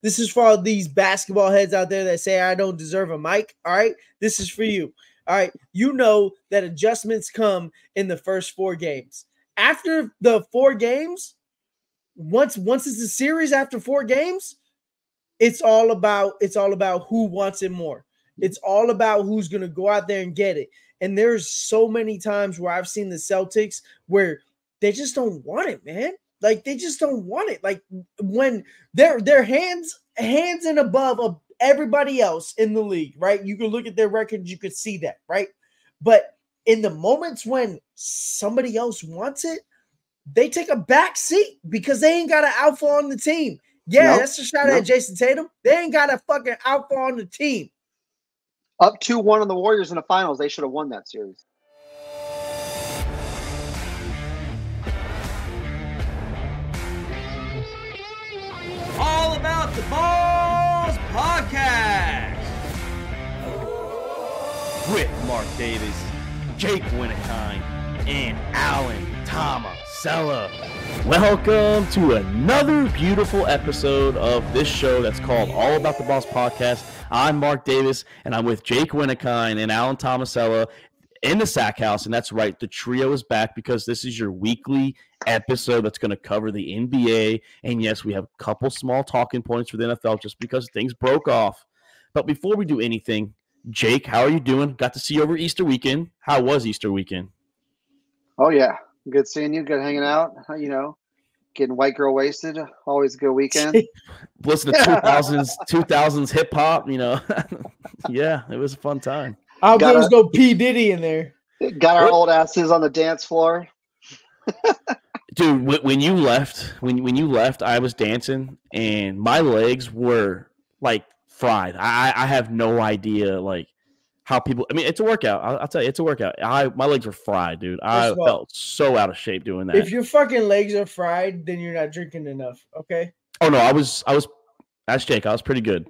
This is for all these basketball heads out there that say I don't deserve a mic. All right, this is for you. All right, you know that adjustments come in the first 4 games. After the 4 games, once it's a series after 4 games, it's all about who wants it more. It's all about who's going to go out there and get it. And there's so many times where I've seen the Celtics where they just don't want it, man. Like they just don't want it. Like when their hands and above of everybody else in the league, right? You can look at their records, you could see that, right? But in the moments when somebody else wants it, they take a back seat because they ain't got an alpha on the team. Yeah, that's a shot at Jason Tatum. They ain't got a fucking alpha on the team. Up 2-1 on the Warriors in the finals. They should have won that series. All About the Balls podcast with Mark Davis, Jake Winnikine, and Alan Tomasella. Welcome to another beautiful episode of this show that's called All About the Balls podcast. I'm Mark Davis, and I'm with Jake Winnikine and Alan Tomasella in the Sack House, and that's right, the trio is back because this is your weekly episode that's going to cover the NBA, and yes, we have a couple small talking points for the NFL just because things broke off. But before we do anything, Jake, how are you doing? Got to see you over Easter weekend. How was Easter weekend? Oh, yeah. Good seeing you. Good hanging out. You know, getting white girl wasted. Always a good weekend. Listen to 2000s hip hop, you know. Yeah, it was a fun time. I hope there was no P. Diddy in there. Got our old asses on the dance floor. Dude, when you left, I was dancing and my legs were like fried. I have no idea like how people. I mean, it's a workout. I'll tell you, it's a workout. My legs were fried, dude. I felt so out of shape doing that. If your fucking legs are fried, then you're not drinking enough. Okay. Oh no, I was. That's Jake. I was pretty good.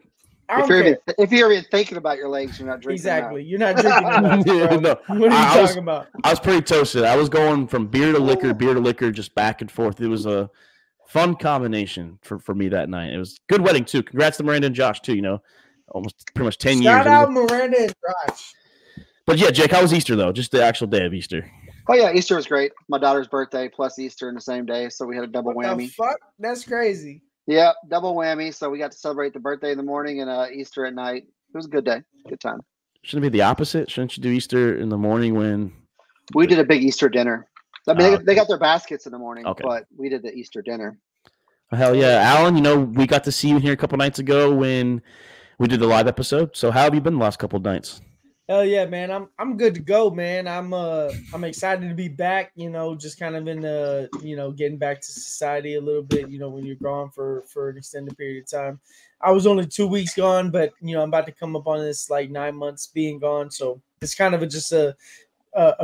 If you're even thinking about your legs, you're not drinking. Exactly. You're not drinking enough. No, what are you talking about? I was pretty toasted. I was going from beer to liquor, just back and forth. It was a fun combination for me that night. It was a good wedding too. Congrats to Miranda and Josh too. You know, almost pretty much 10 years. Shout out Miranda and Josh. But yeah, Jake, how was Easter though? Just the actual day of Easter. Oh yeah, Easter was great. My daughter's birthday plus Easter in the same day, so we had a double whammy. The fuck? That's crazy. Yeah, double whammy. So we got to celebrate the birthday in the morning and Easter at night. It was a good day. Good time. Shouldn't it be the opposite? Shouldn't you do Easter in the morning when we did a big Easter dinner? I mean, they got their baskets in the morning, but we did the Easter dinner. Oh, hell yeah. Alan, you know, we got to see you here a couple nights ago when we did the live episode. So how have you been the last couple of nights? Hell yeah, man. I'm good to go, man. I'm excited to be back, you know, just kind of in the, you know, getting back to society a little bit, you know, when you're gone for an extended period of time. I was only 2 weeks gone, but, you know, I'm about to come up on this like 9 months being gone. So it's kind of just a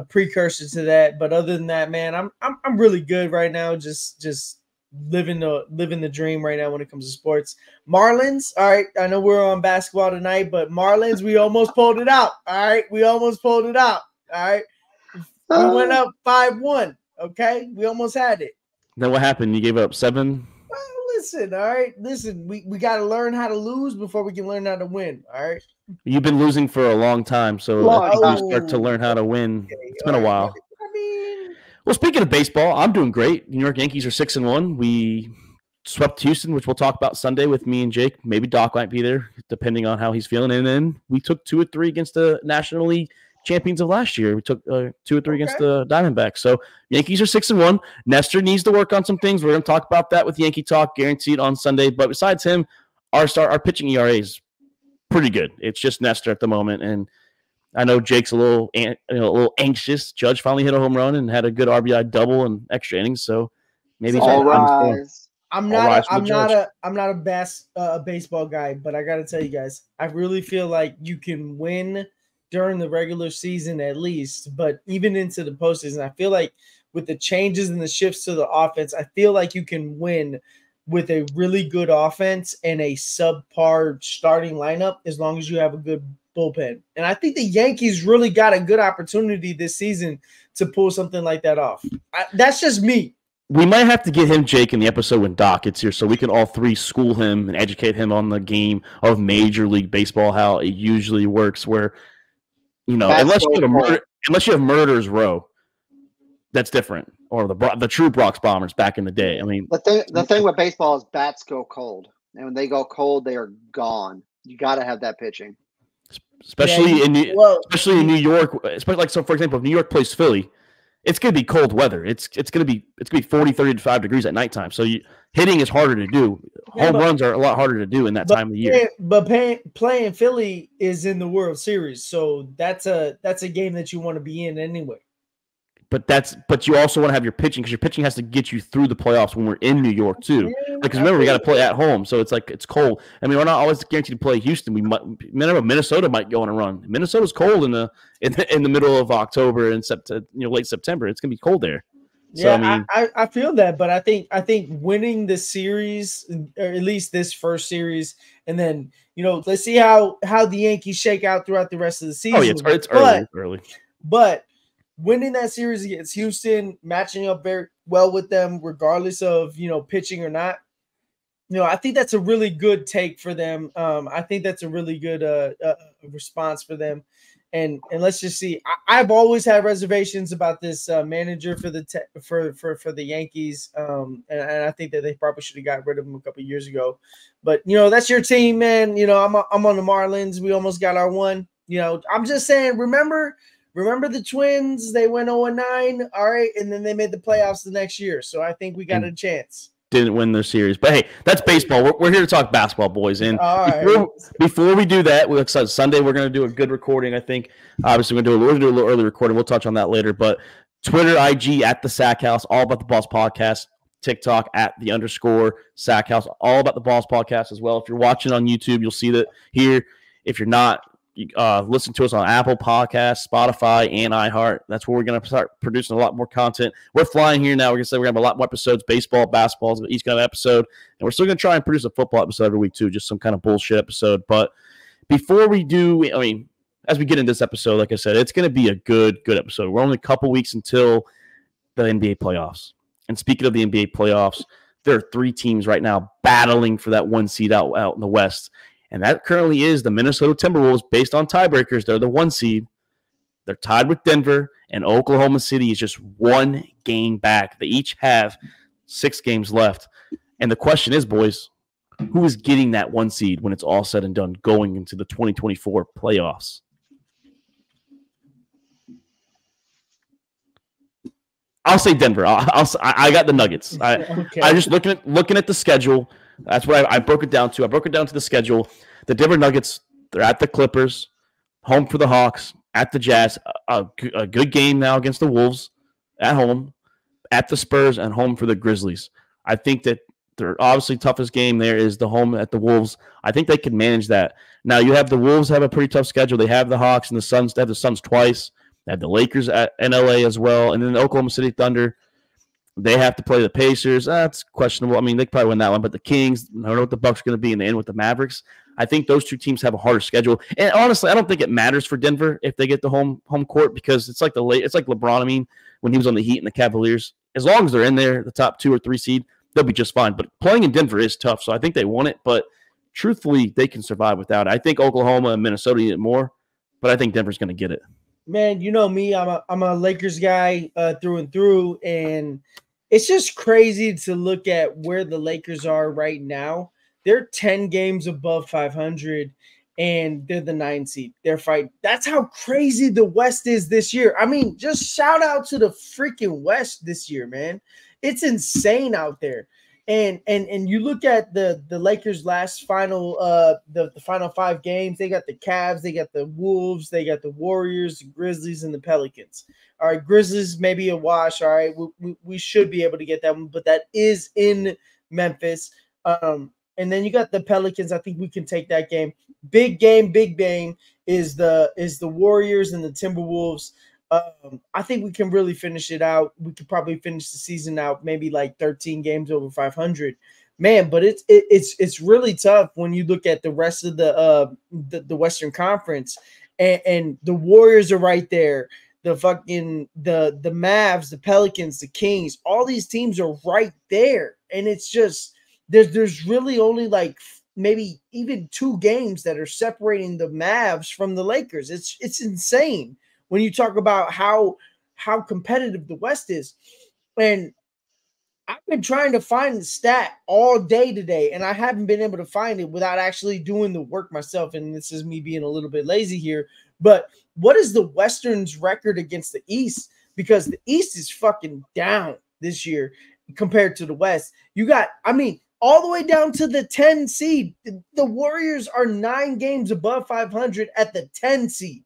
precursor to that. But other than that, man, I'm really good right now. Just living the dream right now when it comes to sports. Marlins, all right, I know we're on basketball tonight, but Marlins, we almost pulled it out. All right, we almost pulled it out. All right, we went up 5-1. Okay, we almost had it. Then what happened? You gave up 7? Well, listen, all right, we got to learn how to lose before we can learn how to win. All right, you've been losing for a long time, so you start to learn how to win. Okay, it's been a while. Well, speaking of baseball, I'm doing great. New York Yankees are 6-1. We swept Houston, which we'll talk about Sunday with me and Jake. Maybe Doc might be there, depending on how he's feeling. And then we took 2 or 3 against the National League champions of last year. We took 2 or 3 against the Diamondbacks. So Yankees are 6-1. Nestor needs to work on some things. We're going to talk about that with Yankee Talk, guaranteed on Sunday. But besides him, our pitching ERA is pretty good. It's just Nestor at the moment, and I know Jake's a little anxious. Judge finally hit a home run and had a good RBI double and extra innings, so maybe I'm not a baseball guy, but I got to tell you guys, I really feel like you can win during the regular season at least, but even into the postseason, I feel like with the changes and the shifts to the offense, I feel like you can win with a really good offense and a subpar starting lineup as long as you have a good bullpen. And I think the Yankees really got a good opportunity this season to pull something like that off. That's just me. We might have to get him, Jake, in the episode when Doc gets here so we can all three school him and educate him on the game of Major League Baseball, how it usually works, where, unless you have Murderers Row, that's different. Or the true Bronx Bombers back in the day. I mean, the thing with baseball is bats go cold. And when they go cold, they are gone. You got to have that pitching. Especially in New York, especially like, so for example, if New York plays Philly, it's going to be cold weather. It's going to be 40, 35 degrees at nighttime. So hitting is harder to do. Home runs are a lot harder to do in that time of the year. But playing Philly is in the World Series, so that's a game that you want to be in anyway. But you also want to have your pitching, because your pitching has to get you through the playoffs when we're in New York too. Because remember, we got to play at home, so it's like it's cold. I mean, we're not always guaranteed to play Houston. Minnesota might go on a run. Minnesota's cold in the middle of October and late September. It's gonna be cold there. So, yeah, I feel that, but I think winning the series, or at least this first series, and then let's see how the Yankees shake out throughout the rest of the season. Oh yeah, it's early. But winning that series against Houston, matching up very well with them, regardless of pitching or not, I think that's a really good take for them. I think that's a really good response for them. And let's just see. I've always had reservations about this manager for the Yankees, and I think that they probably should have got rid of him a couple of years ago. But that's your team, man. I'm on the Marlins. We almost got our one. I'm just saying. Remember the Twins? They went 0-9. All right, and then they made the playoffs the next year. So I think we got a chance. Didn't win their series, but hey, that's baseball. We're here to talk basketball, boys. And before we do that, Sunday we're going to do a good recording. I think obviously we're going to do a little early recording. We'll touch on that later. But Twitter, IG at the Sack House, all about the Balls podcast. TikTok at the _Sack House, all about the Balls podcast as well. If you're watching on YouTube, you'll see that here. If you're not, listen to us on Apple Podcasts, Spotify, and iHeart. That's where we're going to start producing a lot more content. We're flying here now. We're going to say we're going to have a lot more episodes, baseball, basketball, each kind of episode. And we're still going to try and produce a football episode every week too, just some kind of bullshit episode. But before we do, as we get into this episode, like I said, it's going to be a good episode. We're only a couple weeks until the NBA playoffs. And speaking of the NBA playoffs, there are 3 teams right now battling for that 1 seed out in the West. And that currently is the Minnesota Timberwolves based on tiebreakers. They're the 1 seed. They're tied with Denver, and Oklahoma City is just 1 game back. They each have 6 games left. And the question is, boys, who is getting that 1 seed when it's all said and done going into the 2024 playoffs? I'll say Denver. I got the Nuggets. I just looking at the schedule. That's what I broke it down to. I broke it down to the schedule. The Denver Nuggets, they're at the Clippers, home for the Hawks, at the Jazz, a good game now against the Wolves, at home, at the Spurs, and home for the Grizzlies. I think that their obviously toughest game there is the home at the Wolves. I think they can manage that. Now, you have the Wolves have a pretty tough schedule. They have the Hawks and the Suns. They have the Suns twice. They have the Lakers in LA as well. And then the Oklahoma City Thunder. They have to play the Pacers. That's questionable. I mean, they could probably win that one. But the Kings, I don't know what the Bucks are going to be in the end with the Mavericks. I think those 2 teams have a harder schedule. And honestly, I don't think it matters for Denver if they get the home court, because it's like LeBron, when he was on the Heat and the Cavaliers. As long as they're in there, the top 2 or 3 seed, they'll be just fine. But playing in Denver is tough, so I think they want it. But truthfully, they can survive without it. I think Oklahoma and Minnesota need it more, but I think Denver's going to get it. Man, you know me, I'm a Lakers guy through and through, and it's just crazy to look at where the Lakers are right now. They're 10 games above 500, and they're the 9 seed. They're fighting. That's how crazy the West is this year. I mean, just shout out to the freaking West this year, man. It's insane out there. And you look at the Lakers' last final the final 5 games. They got the Cavs, they got the Wolves, they got the Warriors, the Grizzlies, and the Pelicans. All right, Grizzlies maybe a wash. All right, we should be able to get that one, but that is in Memphis. And then you got the Pelicans. I think we can take that game. Big bang is the Warriors and the Timberwolves. I think we can really finish it out. We could probably finish the season out maybe like 13 games over 500, man. But it's really tough when you look at the rest of the Western Conference, and the Warriors are right there. the Mavs, the Pelicans, the Kings, all these teams are right there. And it's just there's really only like maybe even 2 games that are separating the Mavs from the Lakers. It's insane when you talk about how competitive the West is. And I've been trying to find the stat all day today, and I haven't been able to find it without actually doing the work myself. And this is me being a little bit lazy here. But what is the Western's record against the East? Because the East is fucking down this year compared to the West. You got, I mean, all the way down to the 10 seed. The Warriors are 9 games above 500 at the 10 seed.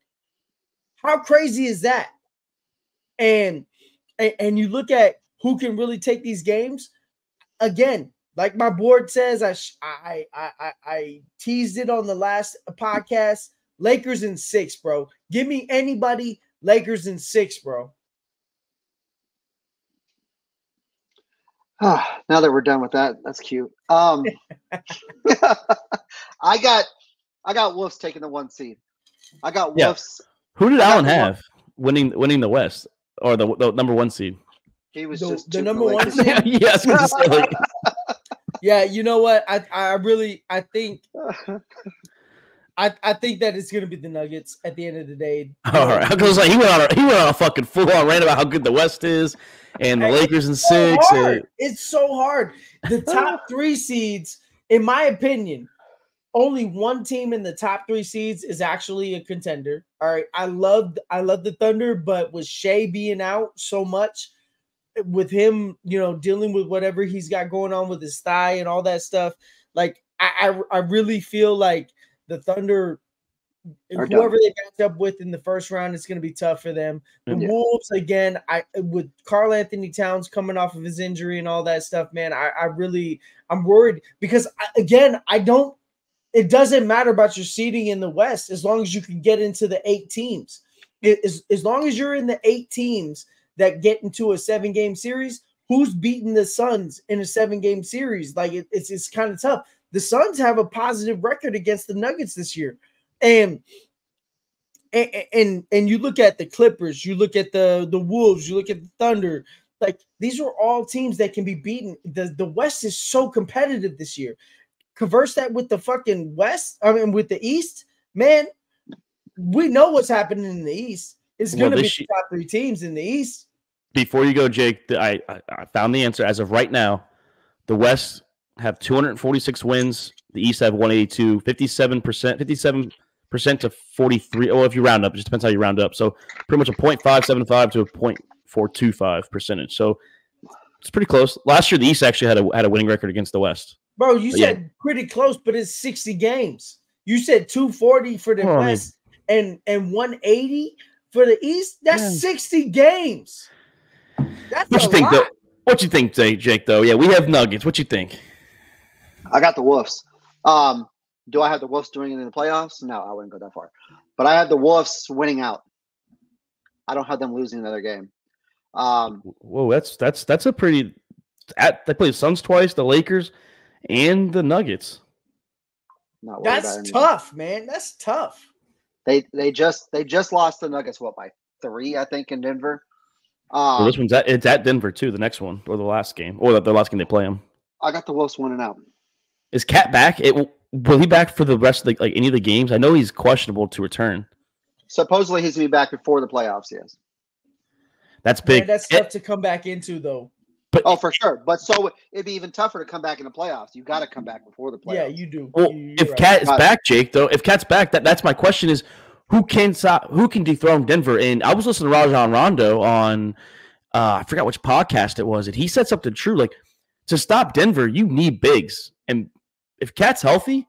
How crazy is that? And you look at who can really take these games. Again, like my board says, I teased it on the last podcast. Lakers in 6, bro. Give me anybody. Lakers in 6, bro. Now that we're done with that, that's cute. I got Wolves taking the 1 seed. I got Wolves. Who did Allen have winning the West or the number 1 seed? He was just the number 1 seed. Yes. Yeah, you know what? I think I think that it's gonna be the Nuggets at the end of the day. All right, because like he went on a fucking full on rant about how good the West is and the Lakers in 6. It's so hard. The top 3 seeds, in my opinion, only one team in the top 3 seeds is actually a contender. All right, I love the Thunder, but with Shea being out so much, with him, dealing with whatever he's got going on with his thigh and all that stuff, like I really feel like the Thunder, whoever they match up with in the first round, it's going to be tough for them. The Wolves, again, with Karl Anthony Towns coming off of his injury and all that stuff, man, I'm worried because it doesn't matter about your seeding in the West as long as you can get into the 8 teams. As long as you're in the 8 teams that get into a 7-game series, who's beating the Suns in a 7-game series? Like it's kind of tough. The Suns have a positive record against the Nuggets this year. And you look at the Clippers, you look at the Wolves, you look at the Thunder, like these are all teams that can be beaten. The West is so competitive this year. Converse that with the fucking West, with the East, man, we know what's happening in the East. It's going to be the top 3 teams in the East. Before you go, Jake, I found the answer. As of right now, the West have 246 wins. The East have 182, 57% to 43. Oh, if you round up, it just depends how you round up. So pretty much a 0.575 to a 0.425 percentage. So it's pretty close. Last year, the East actually had a winning record against the West. Bro, you said pretty close, but it's 60 games. You said 240 for the West and 180 for the East. That's 60 games. That's what you think, though? What you think, Jake? Though, yeah, we have Nuggets. What you think? I got the Wolves. Do I have the Wolves doing it in the playoffs? No, I wouldn't go that far. But I have the Wolves winning out. I don't have them losing another game. Whoa, that's a pretty. They play the Suns twice, the Lakers, and the Nuggets. That's tough, man. That's tough. They just lost the Nuggets by 3, I think, in Denver. Well, this one's it's at Denver too. The next one or the last game or the last game they play them. I got the Wolves winning out. Is Cat back? Will he back for the rest of any of the games? I know he's questionable to return. Supposedly he's gonna be back before the playoffs. Yes, that's big. Man, that's tough to come back into though. But for sure. But so it'd be even tougher to come back in the playoffs. You got to come back before the playoffs. Yeah, you do. Well, if Cat is back, Jake, though, if Cat's back, that's my question is who can dethrone Denver? And I was listening to Rajon Rondo on I forgot which podcast it was, and he said something true. Like to stop Denver, you need bigs, and if Cat's healthy,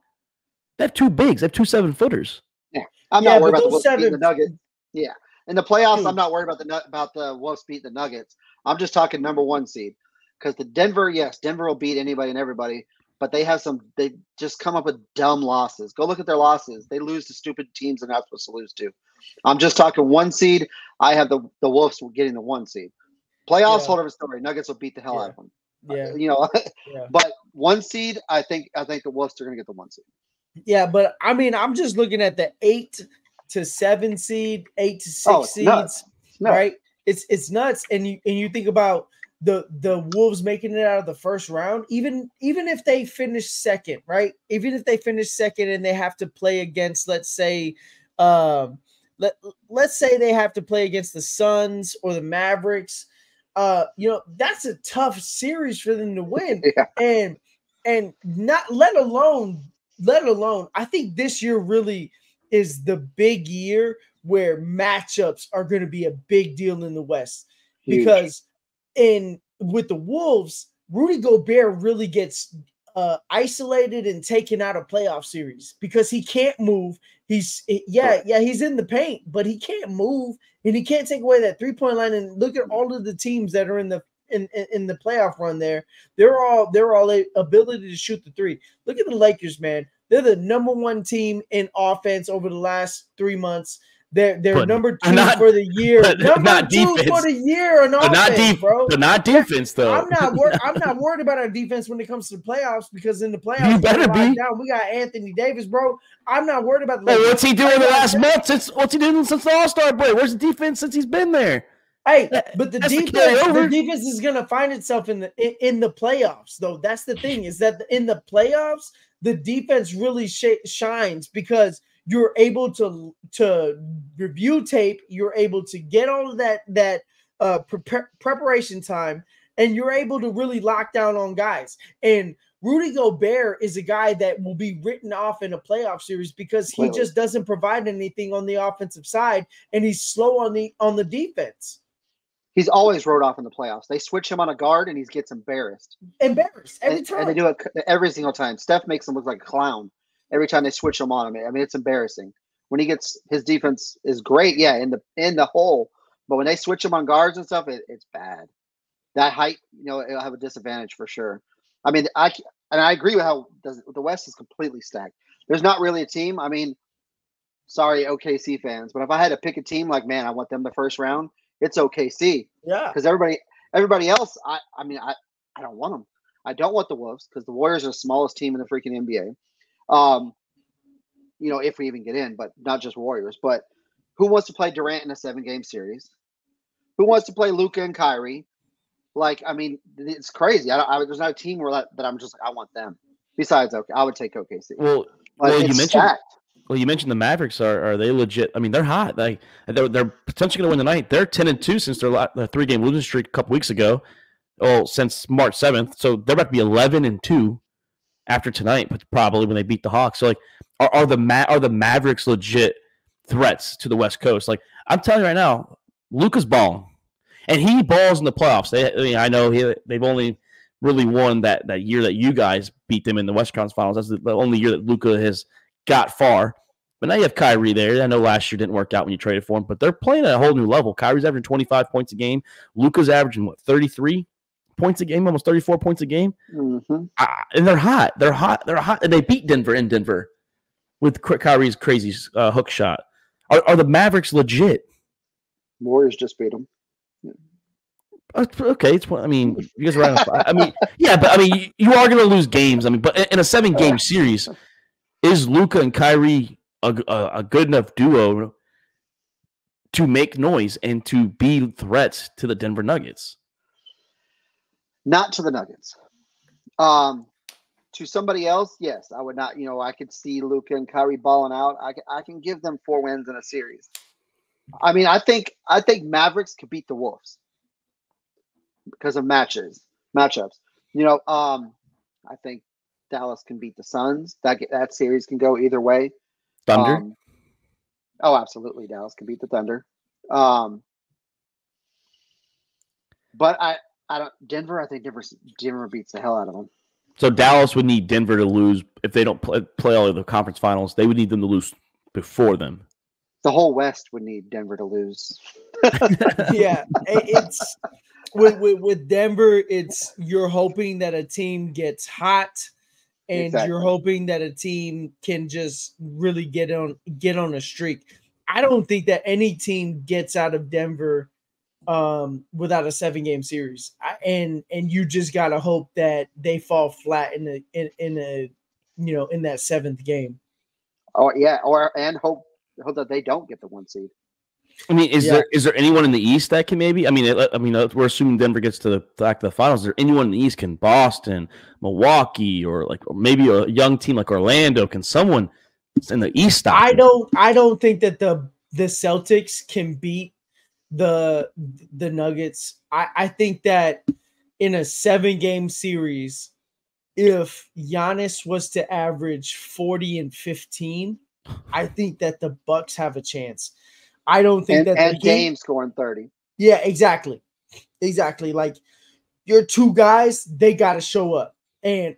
they have 2 bigs. They have 2 7-footers. Yeah, I'm not worried about the Wolves beating the Nuggets. Yeah, in the playoffs, I'm not worried about the Wolves beating the Nuggets. I'm just talking number 1 seed because Denver will beat anybody and everybody, but they just come up with dumb losses. Go look at their losses. They lose to stupid teams they're not supposed to lose to. I'm just talking 1 seed. I have the Wolves getting the 1 seed. Playoffs, whole different story. Nuggets will beat the hell out of them. Yeah. But 1 seed, I think the Wolves are going to get the 1 seed. Yeah, but I'm just looking at the 8 to 7 seed, 8 to 6 seeds. right? It's nuts. And you think about the Wolves making it out of the first round, even if they finish second, right? Even if they finish second and they have to play against, let's say, let's say they have to play against the Suns or the Mavericks, that's a tough series for them to win. Yeah. And not let alone, I think this year really is the big year where matchups are going to be a big deal in the West. Huge. Because with the Wolves, Rudy Gobert really gets isolated and taken out of playoff series because he can't move. He's in the paint, but he can't move and he can't take away that 3-point line. And look at all of the teams that are in the playoff run there. They're all ability to shoot the three. Look at the Lakers, man. They're the number one team in offense over the last 3 months. They're number two for the year. Number two defense. For the year on offense, bro. But not defense, though. I'm not worried about our defense when it comes to the playoffs because in the playoffs, you better be. Down. We got Anthony Davis, bro. I'm not worried about the. Hey, what's he doing the last month? What's he doing since the All-Star break? Where's the defense since he's been there? Hey, but the defense is gonna find itself in the playoffs, though. That's the thing, is that in the playoffs, the defense really shines because you're able to review tape, you're able to get all of that preparation time, and you're able to really lock down on guys. And Rudy Gobert is a guy that will be written off in a playoff series because he just doesn't provide anything on the offensive side, and he's slow on the defense. He's always wrote off in the playoffs. They switch him on a guard, and he gets embarrassed. Every time. And they do it every single time. Steph makes him look like a clown every time they switch him on him. I mean, it's embarrassing. When he gets his defense is great, in the hole, but when they switch him on guards and stuff, it's bad. That height, it'll have a disadvantage for sure. I mean, I agree with how the West is completely stacked. There's not really a team. I mean, sorry, OKC fans, but if I had to pick a team, I want them the first round. It's OKC. Yeah. Because everybody else, I don't want them. I don't want the Wolves because the Warriors are the smallest team in the freaking NBA. If we even get in, but not just Warriors. But who wants to play Durant in a 7-game series? Who wants to play Luka and Kyrie? It's crazy. There's not a team that I'm just I want them. Besides, I would take OKC. Well, you mentioned the Mavericks. Are they legit? I mean, they're hot. They're potentially going to win tonight. They're 10-2 since their 3-game losing streak a couple weeks ago. Well, since March 7th. So they're about to be 11-2 after tonight, but probably when they beat the Hawks. So are the Mavericks legit threats to the West Coast? I'm telling you right now, Luka's balling, and he balls in the playoffs. I know they've only really won that year that you guys beat them in the Western Conference Finals. That's the only year that Luka has got far. But now you have Kyrie there. I know last year didn't work out when you traded for him, but they're playing at a whole new level. Kyrie's averaging 25 points a game. Luka's averaging 33 points a game, almost 34 points a game. Mm-hmm. And they're hot. They're hot. And they beat Denver in Denver with Kyrie's crazy hook shot. Are the Mavericks legit? Warriors just beat them. Okay, you guys are right. You are going to lose games. But in a 7-game series, is Luka and Kyrie a good enough duo to make noise and to be threats to the Denver Nuggets? Not to the Nuggets. To somebody else, yes, I would not. I could see Luka and Kyrie balling out. I can give them 4 wins in a series. I think Mavericks could beat the Wolves because of matchups. I think Dallas can beat the Suns. That series can go either way. Thunder. Absolutely, Dallas can beat the Thunder. But I don't. Denver. I think Denver beats the hell out of them. So Dallas would need Denver to lose if they don't play all of the conference finals. They would need them to lose before them. The whole West would need Denver to lose. Yeah, it's with Denver. It's you're hoping that a team gets hot, and you're hoping that a team can just really get on a streak. I don't think that any team gets out of Denver without a 7-game series, and you just gotta hope that they fall flat in that 7th game. Oh yeah, and hope that they don't get the 1 seed. I mean, is there anyone in the East that can maybe? I mean, we're assuming Denver gets to the back to the finals. Is there anyone in the East? Can Boston, Milwaukee, or maybe a young team like Orlando? Can someone in the East stop? I don't think that the Celtics can beat the Nuggets. I think that in a 7-game series, if Giannis was to average 40 and 15, I think that the Bucks have a chance. I don't think and Dame scoring 30. Yeah, exactly. Like your two guys, they got to show up, and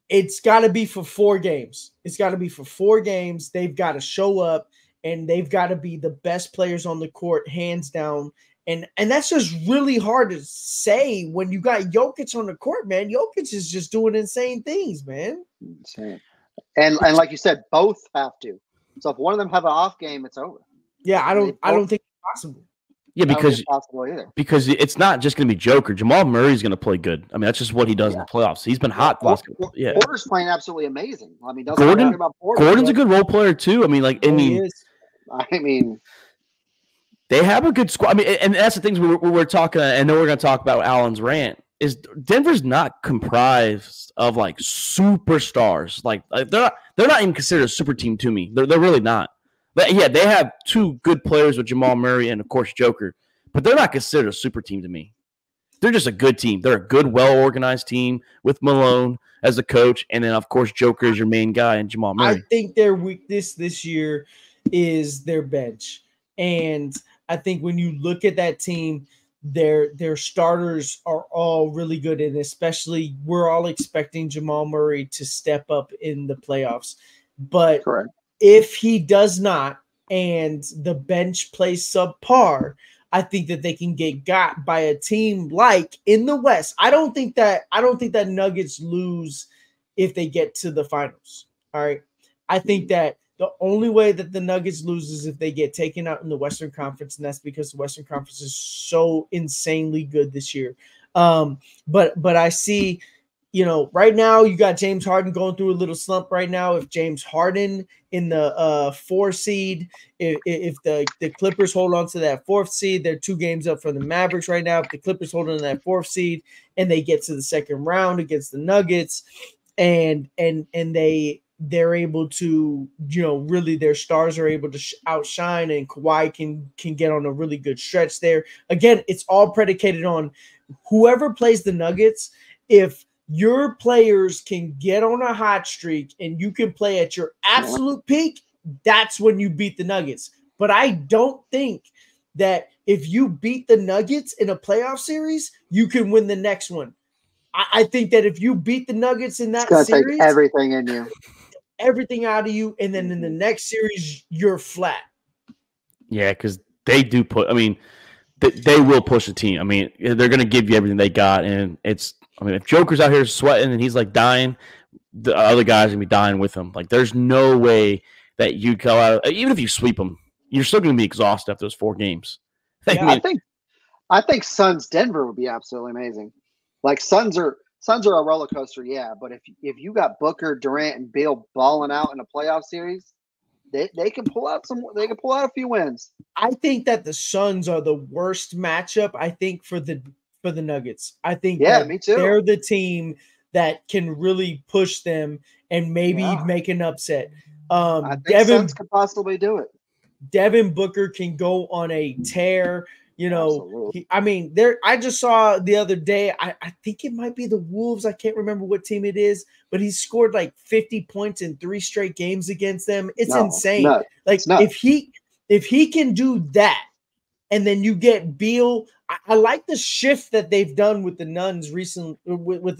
it's got to be for 4 games. It's got to be for 4 games. They've got to show up, and they've got to be the best players on the court, hands down. And that's just really hard to say when you got Jokic on the court, man. Jokic is just doing insane things, man. Insane. And like you said, both have to. So if one of them have an off game, it's over. Yeah, I don't think it's possible. Yeah, because it's not just going to be Joker. Jamal Murray's going to play good. I mean, that's just what he does in the playoffs. He's been hot. Porter's playing absolutely amazing. I mean, Gordon's a good role player too. I mean, they have a good squad. I mean, and that's the things we're talking. I know we're going to talk about Allen's rant. Is Denver's not comprised of superstars? They're not even considered a super team to me. They're really not. But yeah, they have 2 good players with Jamal Murray and of course Joker, but they're not considered a super team to me. They're just a good team. They're a good, well-organized team with Malone as a coach, and then of course Joker is your main guy and Jamal Murray. I think their weakness this year is their bench, and I think when you look at that team, their starters are all really good, and especially we're all expecting Jamal Murray to step up in the playoffs. But correct. If he does not, and the bench plays subpar, I think that they can get got by a team like in the West. I don't think that Nuggets lose if they get to the finals. All right. I think that the only way that the Nuggets lose is if they get taken out in the Western Conference, and that's because the Western Conference is so insanely good this year. But I see, right now you got James Harden going through a little slump right now. If James Harden in the 4 seed, if the Clippers hold on to that 4th seed, they're 2 games up from the Mavericks right now. If the Clippers hold on to that 4th seed and they get to the second round against the Nuggets, and they're able to, really their stars are able to outshine, and Kawhi can get on a really good stretch there. Again, it's all predicated on whoever plays the Nuggets. If your players can get on a hot streak and you can play at your absolute peak, that's when you beat the Nuggets. But I don't think that if you beat the Nuggets in a playoff series, you can win the next one. I think that if you beat the Nuggets in that series, take everything in you. Everything out of you, and then in the next series you're flat. Yeah, because they do they will push the team. I mean, they're going to give you everything they got, and if Joker's out here sweating and he's dying, the other guys are going to be dying with him. There's no way that you go out, even if you sweep them, you're still going to be exhausted after those 4 games. I think Suns Denver would be absolutely amazing. Suns are a roller coaster, yeah, but if you got Booker, Durant, and Beal balling out in a playoff series, they can pull out a few wins. I think that the Suns are the worst matchup, I think, for the Nuggets. I think me too. They're the team that can really push them and maybe make an upset. I think Suns could possibly do it. Devin Booker can go on a tear. I just saw the other day, I think it might be the Wolves. I can't remember what team it is, but he scored 50 points in 3 straight games against them. It's insane. If he can do that, and then you get Beal. I like the shift that they've done with the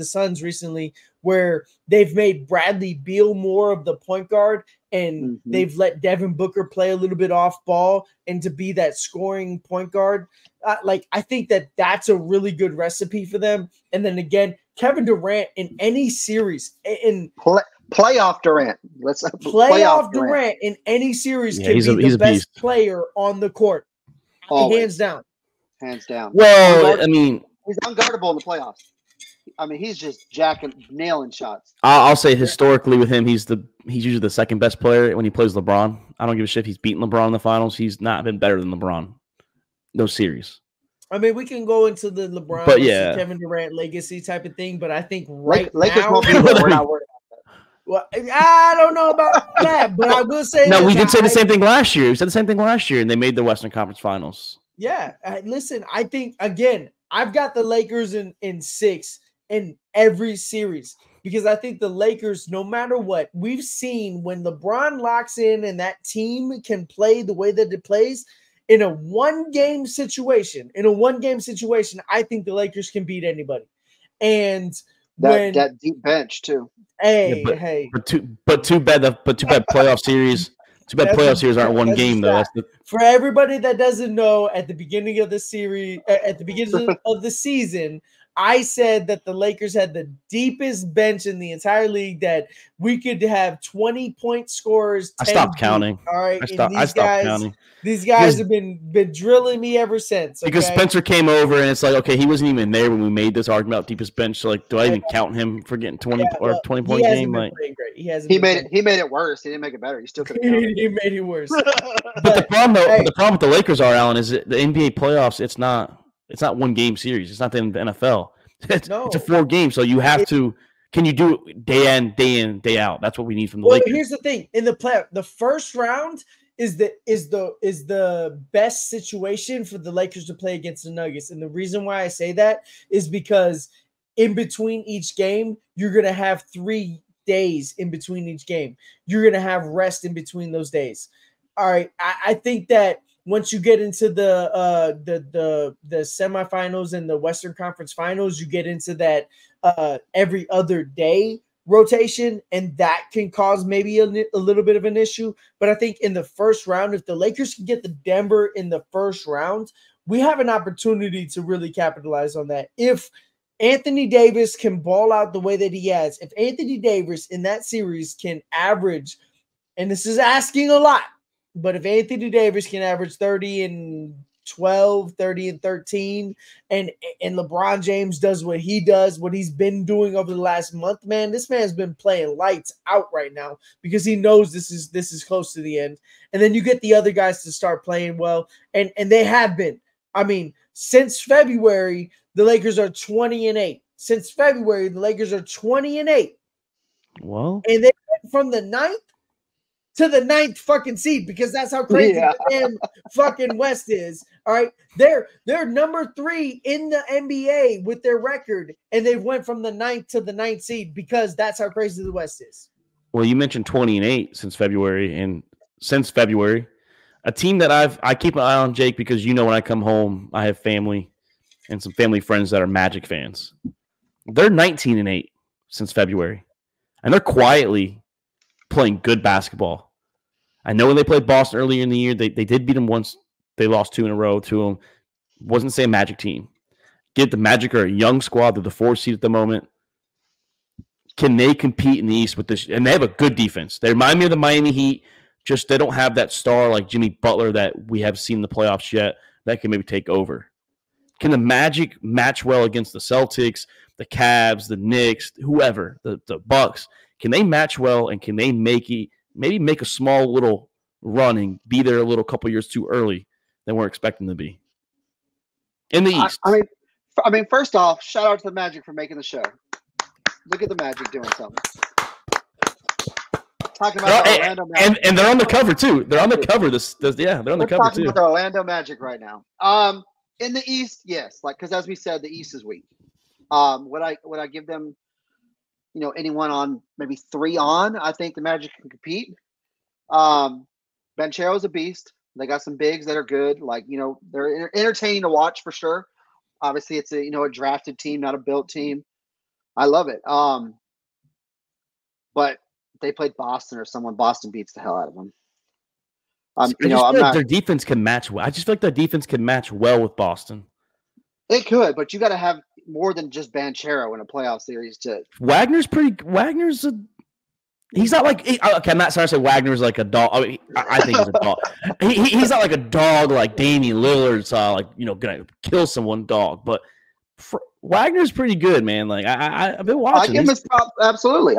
Suns recently, where they've made Bradley Beal more of the point guard, and they've let Devin Booker play a little bit off ball and to be that scoring point guard. I think that that's a really good recipe for them. And then again, Kevin Durant in any series playoff Durant. Let's playoff Durant in any series can be the best player on the court. Always. Hands down. Hands down. Well, I mean, he's unguardable in the playoffs. I mean, he's just nailing shots. I'll say historically with him, he's usually the second best player when he plays LeBron. I don't give a shit if he's beaten LeBron in the finals. He's not been better than LeBron. No series. I mean, we can go into the LeBron versus Kevin Durant legacy type of thing, but I think Lakers now won't be there. We're not worried about that. Well, I don't know about that, but I will say we did say the same thing last year. We said the same thing last year, and they made the Western Conference Finals. Yeah, listen, I think again, I've got the Lakers in 6 in every series because I think the Lakers, no matter what, we've seen when LeBron locks in and that team can play the way that it plays in a one-game situation. I think the Lakers can beat anybody. And that deep bench too. But too bad playoff series. Too bad playoff series aren't one game though. For everybody that doesn't know, at the beginning of the series, at the beginning of the season, I said that the Lakers had the deepest bench in the entire league, that we could have 20-point scorers. I stopped counting. All right. I stopped counting. These guys have been drilling me ever since. Okay? Because Spencer came over and it's like, okay, he wasn't even there when we made this argument about deepest bench. So like, do I even count him for getting 20-point game? Like, he made it worse. He didn't make it better. He still could have counted. He made it worse. But the problem with the Lakers are, Alan, is the NBA playoffs. It's not one game series. It's not the NFL. It's a 4 game. So you have to. Can you do it day in, day out? That's what we need from the Lakers. Here's the thing: in the playoff, the first round is the best situation for the Lakers to play against the Nuggets. And the reason why I say that is because in between each game, you're gonna have 3 days in between each game. You're gonna have rest in between those days. All right, I think that once you get into the semifinals and the Western Conference Finals, you get into that every other day rotation, and that can cause maybe a little bit of an issue. But I think in the first round, if the Lakers can get the Denver in the first round, we have an opportunity to really capitalize on that. If Anthony Davis can ball out the way that he has, if Anthony Davis in that series can average, and this is asking a lot, but if Anthony Davis can average 30 and 12, 30 and 13, and LeBron James does what he does, what he's been doing over the last month, man, this man's been playing lights out right now because he knows this is close to the end. And then you get the other guys to start playing well, and they have been. I mean, since February, the Lakers are 20-8. Since February, the Lakers are 20-8. Well, and they went from the 9th to the 9th fucking seed because that's how crazy the damn fucking West is. All right. They're number 3 in the NBA with their record, and they went from the 9th to the 9th seed because that's how crazy the West is. Well, you mentioned 20-8 since February, and since February, a team that I keep an eye on, Jake, because when I come home, I have family and some family friends that are Magic fans. They're 19-8 since February, and they're quietly playing good basketball. I know when they played Boston earlier in the year, they did beat them once. They lost 2 in a row to them. Wasn't the same Magic team. The Magic are a young squad. They're the 4th seed at the moment. Can they compete in the East with this? And they have a good defense. They remind me of the Miami Heat. Just they don't have that star like Jimmy Butler that we have seen in the playoffs yet that can maybe take over. Can the Magic match well against the Celtics, the Cavs, the Knicks, whoever, the Bucks? Can they match well, and can they maybe make a small little run and be there a little couple years too early than we're expecting to be in the East? I mean, first off, shout out to the Magic for making the show. Look at the Magic doing something. Talking about Orlando Magic. And they're on the cover too. They're on the cover. They're on the cover too. About the Orlando Magic right now. In the East, yes, because as we said, the East is weak. Would I give them, anyone on maybe 3 on? I think the Magic can compete. Banchero's a beast. They got some bigs that are good. They're entertaining to watch for sure. Obviously, it's a drafted team, not a built team. I love it. But they played Boston or someone. Boston beats the hell out of them. Their defense can match well. I just feel like their defense can match well with Boston. It could, but you got to have more than just Banchero in a playoff series to. He's not like. Okay, I'm not sorry to say Wagner's like a dog. I think he's a dog. He's not like a dog like Damian Lillard, gonna kill someone dog. But Wagner's pretty good, man. Like I've been watching. I give him his props, absolutely.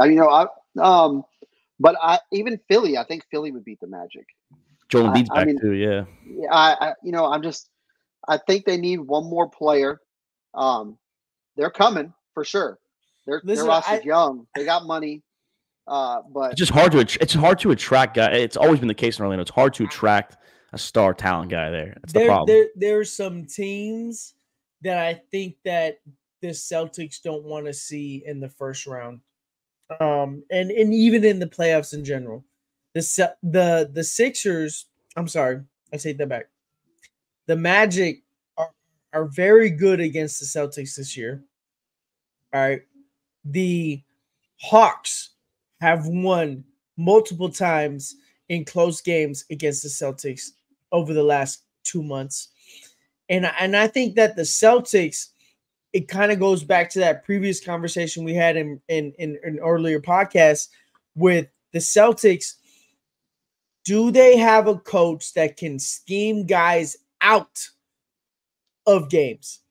But even Philly, I think Philly would beat the Magic. Joel Embiid's back too, yeah. I think they need one more player. They're coming for sure. Their roster's young. They got money. But it's just hard to attract guys. It's always been the case in Orlando. It's hard to attract a star talent guy there. That's the problem. There's some teams that I think that the Celtics don't want to see in the first round. And even in the playoffs in general. The Sixers, I'm sorry, I take that back. The Magic are very good against the Celtics this year. All right. The Hawks have won multiple times in close games against the Celtics over the last 2 months. And I think that the Celtics, it kind of goes back to that previous conversation we had in an earlier podcast with the Celtics. Do they have a coach that can scheme guys out of games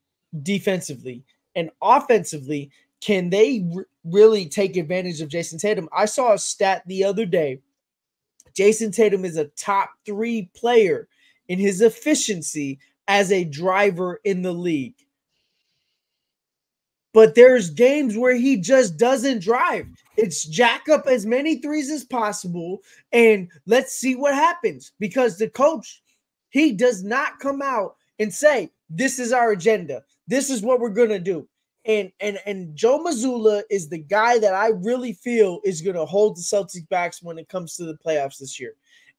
defensively and offensively? Can they really take advantage of Jason Tatum? I saw a stat the other day. Jason Tatum is a top 3 player in his efficiency as a driver in the league. But there's games where he just doesn't drive. It's jack up as many threes as possible, and let's see what happens. Because the coach, he does not come out and say, this is our agenda. This is what we're going to do. And Joe Mazzulla is the guy that I really feel is going to hold the Celtics back when it comes to the playoffs this year.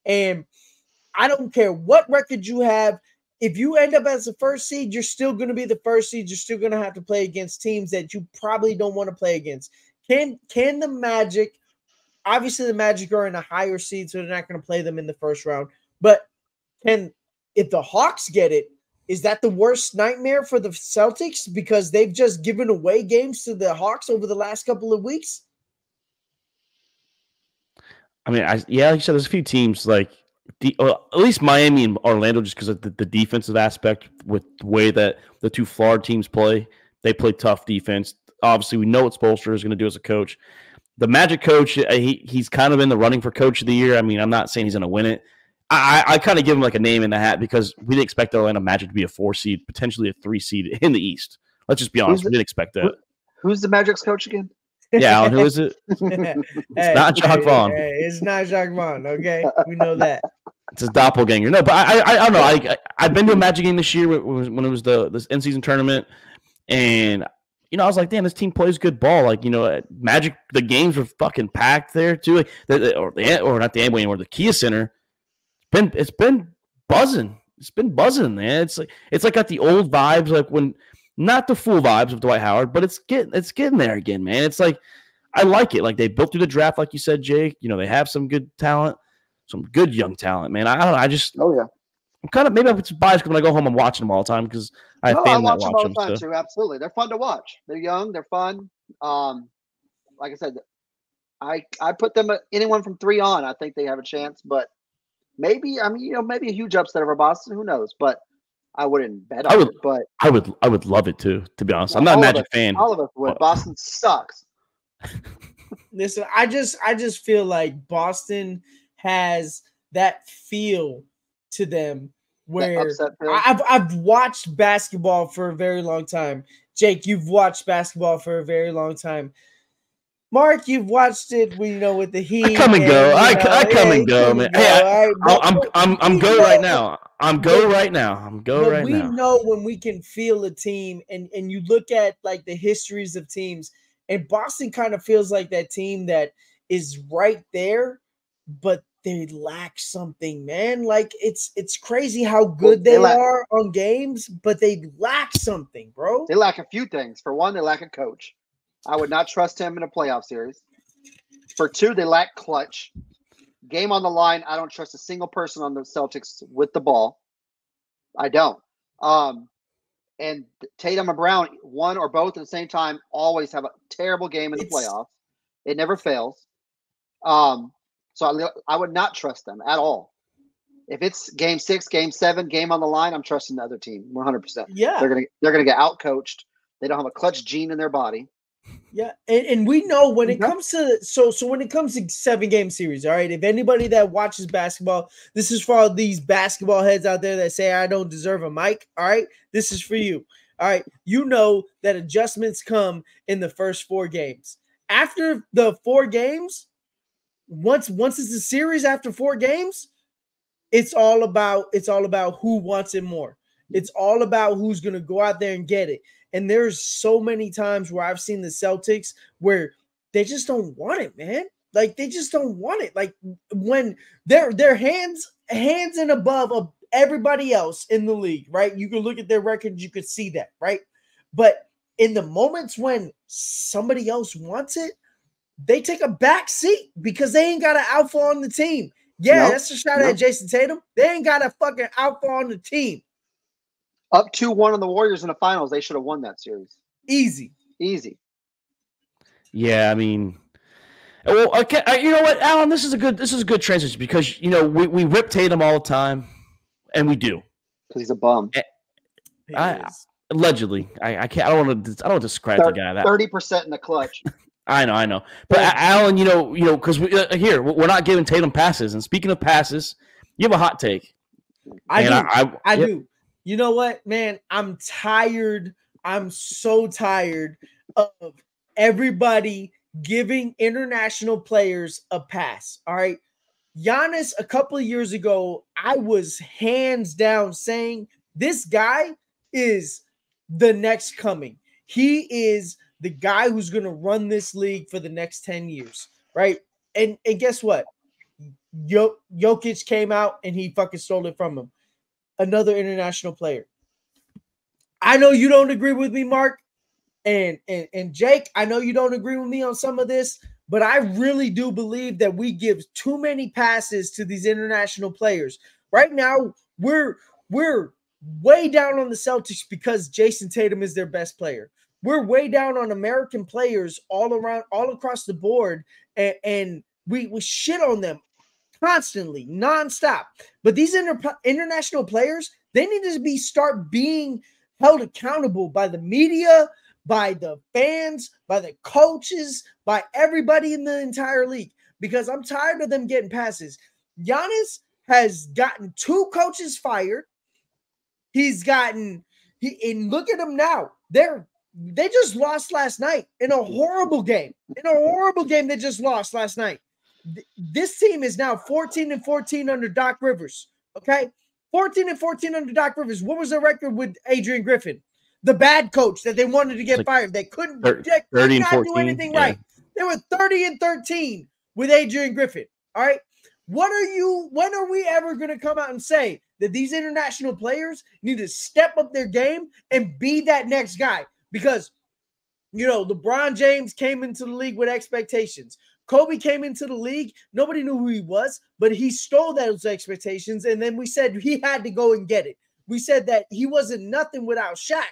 And I don't care what record you have. If you end up as the first seed, you're still going to be the first seed. You're still going to have to play against teams that you probably don't want to play against. Can the Magic, obviously the Magic are in a higher seed, so they're not going to play them in the first round. But if the Hawks get it, is that the worst nightmare for the Celtics because they've just given away games to the Hawks over the last couple of weeks? I mean, like you said, there's a few teams like at least Miami and Orlando, just because of the defensive aspect with the way that the two Florida teams play. They play tough defense. Obviously, we know what Spoelstra is going to do as a coach. The Magic coach, he's kind of in the running for Coach of the Year. I mean, I'm not saying he's going to win it. I kind of give him like a name in the hat because we didn't expect the Orlando Magic to be a 4 seed, potentially a 3 seed in the East. Let's just be honest. We didn't expect that. Who's the Magic's coach again? Yeah, Alan, who is it? It's not Jacques Vaughn. It's not Jacques Vaughn, okay? We know that. It's his doppelganger. No, but I don't know. I've been to a Magic game this year when it was this in-season tournament, and I was like, damn, this team plays good ball. Like, Magic, the games were fucking packed there too. Like, or not the Amway anymore, the Kia Center. It's been buzzing. It's been buzzing, man. It's like got the old vibes, like when not the full vibes of Dwight Howard, but it's getting there again, man. It's like I like it. Like they built through the draft, like you said, Jake. They have some good talent, some good young talent, man. I don't know. I'm kind of maybe I'm just biased because when I go home, I'm watching them all the time because I have family that watch them all the time too. Absolutely, they're fun to watch. They're young, they're fun. Like I said, I put them anyone from 3 on. I think they have a chance, but. Maybe maybe a huge upset over Boston. Who knows? But I wouldn't bet on it. But I would love it too. To be honest, I'm not a Magic fan. All of us would. Boston sucks. Listen, I just feel like Boston has that feel to them where I've watched basketball for a very long time. Jake, you've watched basketball for a very long time. Mark, you've watched it, with the Heat. I come and go. I come and go, man. Hey, I'm go right now. I'm go right now. We know when we can feel a team, and you look at like the histories of teams, and Boston kind of feels like that team that is right there, but they lack something, man. Like it's crazy how good they are on games, but they lack something, bro. They lack a few things. For one, they lack a coach. I would not trust him in a playoff series. For 2, they lack clutch. Game on the line, I don't trust a single person on the Celtics with the ball. I don't. And Tatum and Brown, one or both at the same time, always have a terrible game in the playoffs. It never fails. So I would not trust them at all. If it's game 6, game 7, game on the line, I'm trusting the other team 100%. Yeah, they're gonna get out coached. They don't have a clutch gene in their body. Yeah, and we know when it comes to so when it comes to 7-game series, all right. If anybody that watches basketball, this is for all these basketball heads out there that say I don't deserve a mic. All right, this is for you. All right, you know that adjustments come in the first 4 games. After the 4 games, once it's a series after 4 games, it's all about who wants it more. It's all about who's gonna go out there and get it. And there's so many times where I've seen the Celtics where they just don't want it, man. Like they just don't want it. Like when their hands and above of everybody else in the league, right? You can look at their record, you could see that, right? But in the moments when somebody else wants it, they take a back seat because they ain't got an alpha on the team. Yeah, that's a shot at Jason Tatum. They ain't got a fucking alpha on the team. Up 2-1 on the Warriors in the finals. They should have won that series. Easy. Yeah, I mean, well, okay, you know what, Alan? This is a good transition because we rip Tatum all the time, and we do because he's a bum. Allegedly, I can't. I don't want to describe the guy that 30% in the clutch. I know, but Alan, because we're not giving Tatum passes. And speaking of passes, you have a hot take. I do. You know what, man? I'm tired. I'm so tired of everybody giving international players a pass. All right. Giannis, a couple of years ago, I was hands down saying this guy is the next coming. He is the guy who's going to run this league for the next 10 years. Right. And guess what? Jokic came out and he fucking stole it from him. Another international player. I know you don't agree with me, Mark, and Jake. I know you don't agree with me on some of this, but I really do believe that we give too many passes to these international players. Right now, we're way down on the Celtics because Jason Tatum is their best player. We're way down on American players all across the board, and we shit on them constantly, nonstop. But these international players, they need to start being held accountable by the media, by the fans, by the coaches, by everybody in the entire league, because I'm tired of them getting passes. Giannis has gotten 2 coaches fired. And look at them now. They just lost last night in a horrible game. They just lost last night. This team is now 14-14 under Doc Rivers. Okay, 14-14 under Doc Rivers. What was their record with Adrian Griffin, the bad coach that they wanted to get fired? They couldn't do anything right. They were 30-13 with Adrian Griffin. All right, when are we ever going to come out and say that these international players need to step up their game and be that next guy? Because LeBron James came into the league with expectations. Kobe came into the league. Nobody knew who he was, but he stole those expectations. And then we said he had to go and get it. We said that he wasn't nothing without Shaq,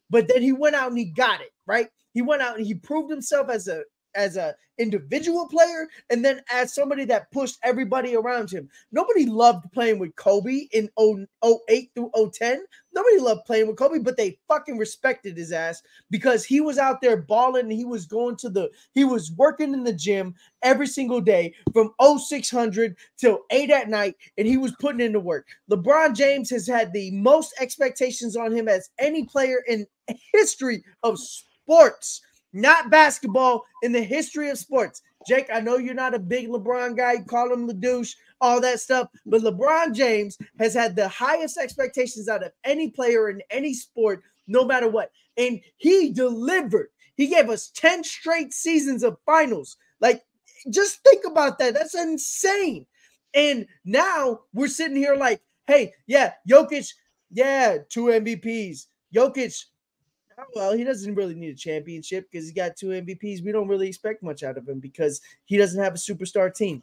but then he went out and he got it, right? He went out and he proved himself as a individual player, and then as somebody that pushed everybody around him. Nobody loved playing with Kobe in 08 through 010. Nobody loved playing with Kobe, but they fucking respected his ass because he was out there balling and he was working in the gym every single day from 0600 till 8 at night, and he was putting in the work. LeBron James has had the most expectations on him as any player in history of sports. Not basketball, in the history of sports. Jake, I know you're not a big LeBron guy. You call him the douche, all that stuff. But LeBron James has had the highest expectations out of any player in any sport, no matter what. And he delivered. He gave us 10 straight seasons of finals. Like, just think about that. That's insane. And now we're sitting here like, hey, yeah, Jokic, yeah, 2 MVPs. Jokic, well, he doesn't really need a championship because he got 2 MVPs. We don't really expect much out of him because he doesn't have a superstar team,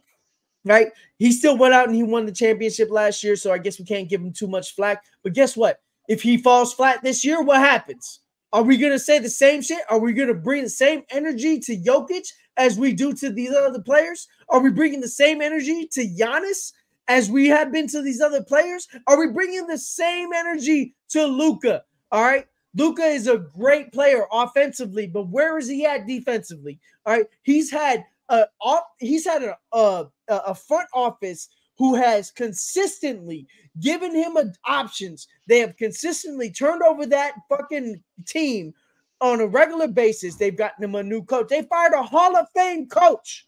right? He still went out and he won the championship last year, so I guess we can't give him too much flack. But guess what? If he falls flat this year, what happens? Are we going to say the same shit? Are we going to bring the same energy to Jokic as we do to these other players? Are we bringing the same energy to Giannis as we have been to these other players? Are we bringing the same energy to Luka? All right? Luka is a great player offensively, but where is he at defensively? All right, he's had a front office who has consistently given him options. They have consistently turned over that fucking team on a regular basis. They've gotten him a new coach. They fired a Hall of Fame coach.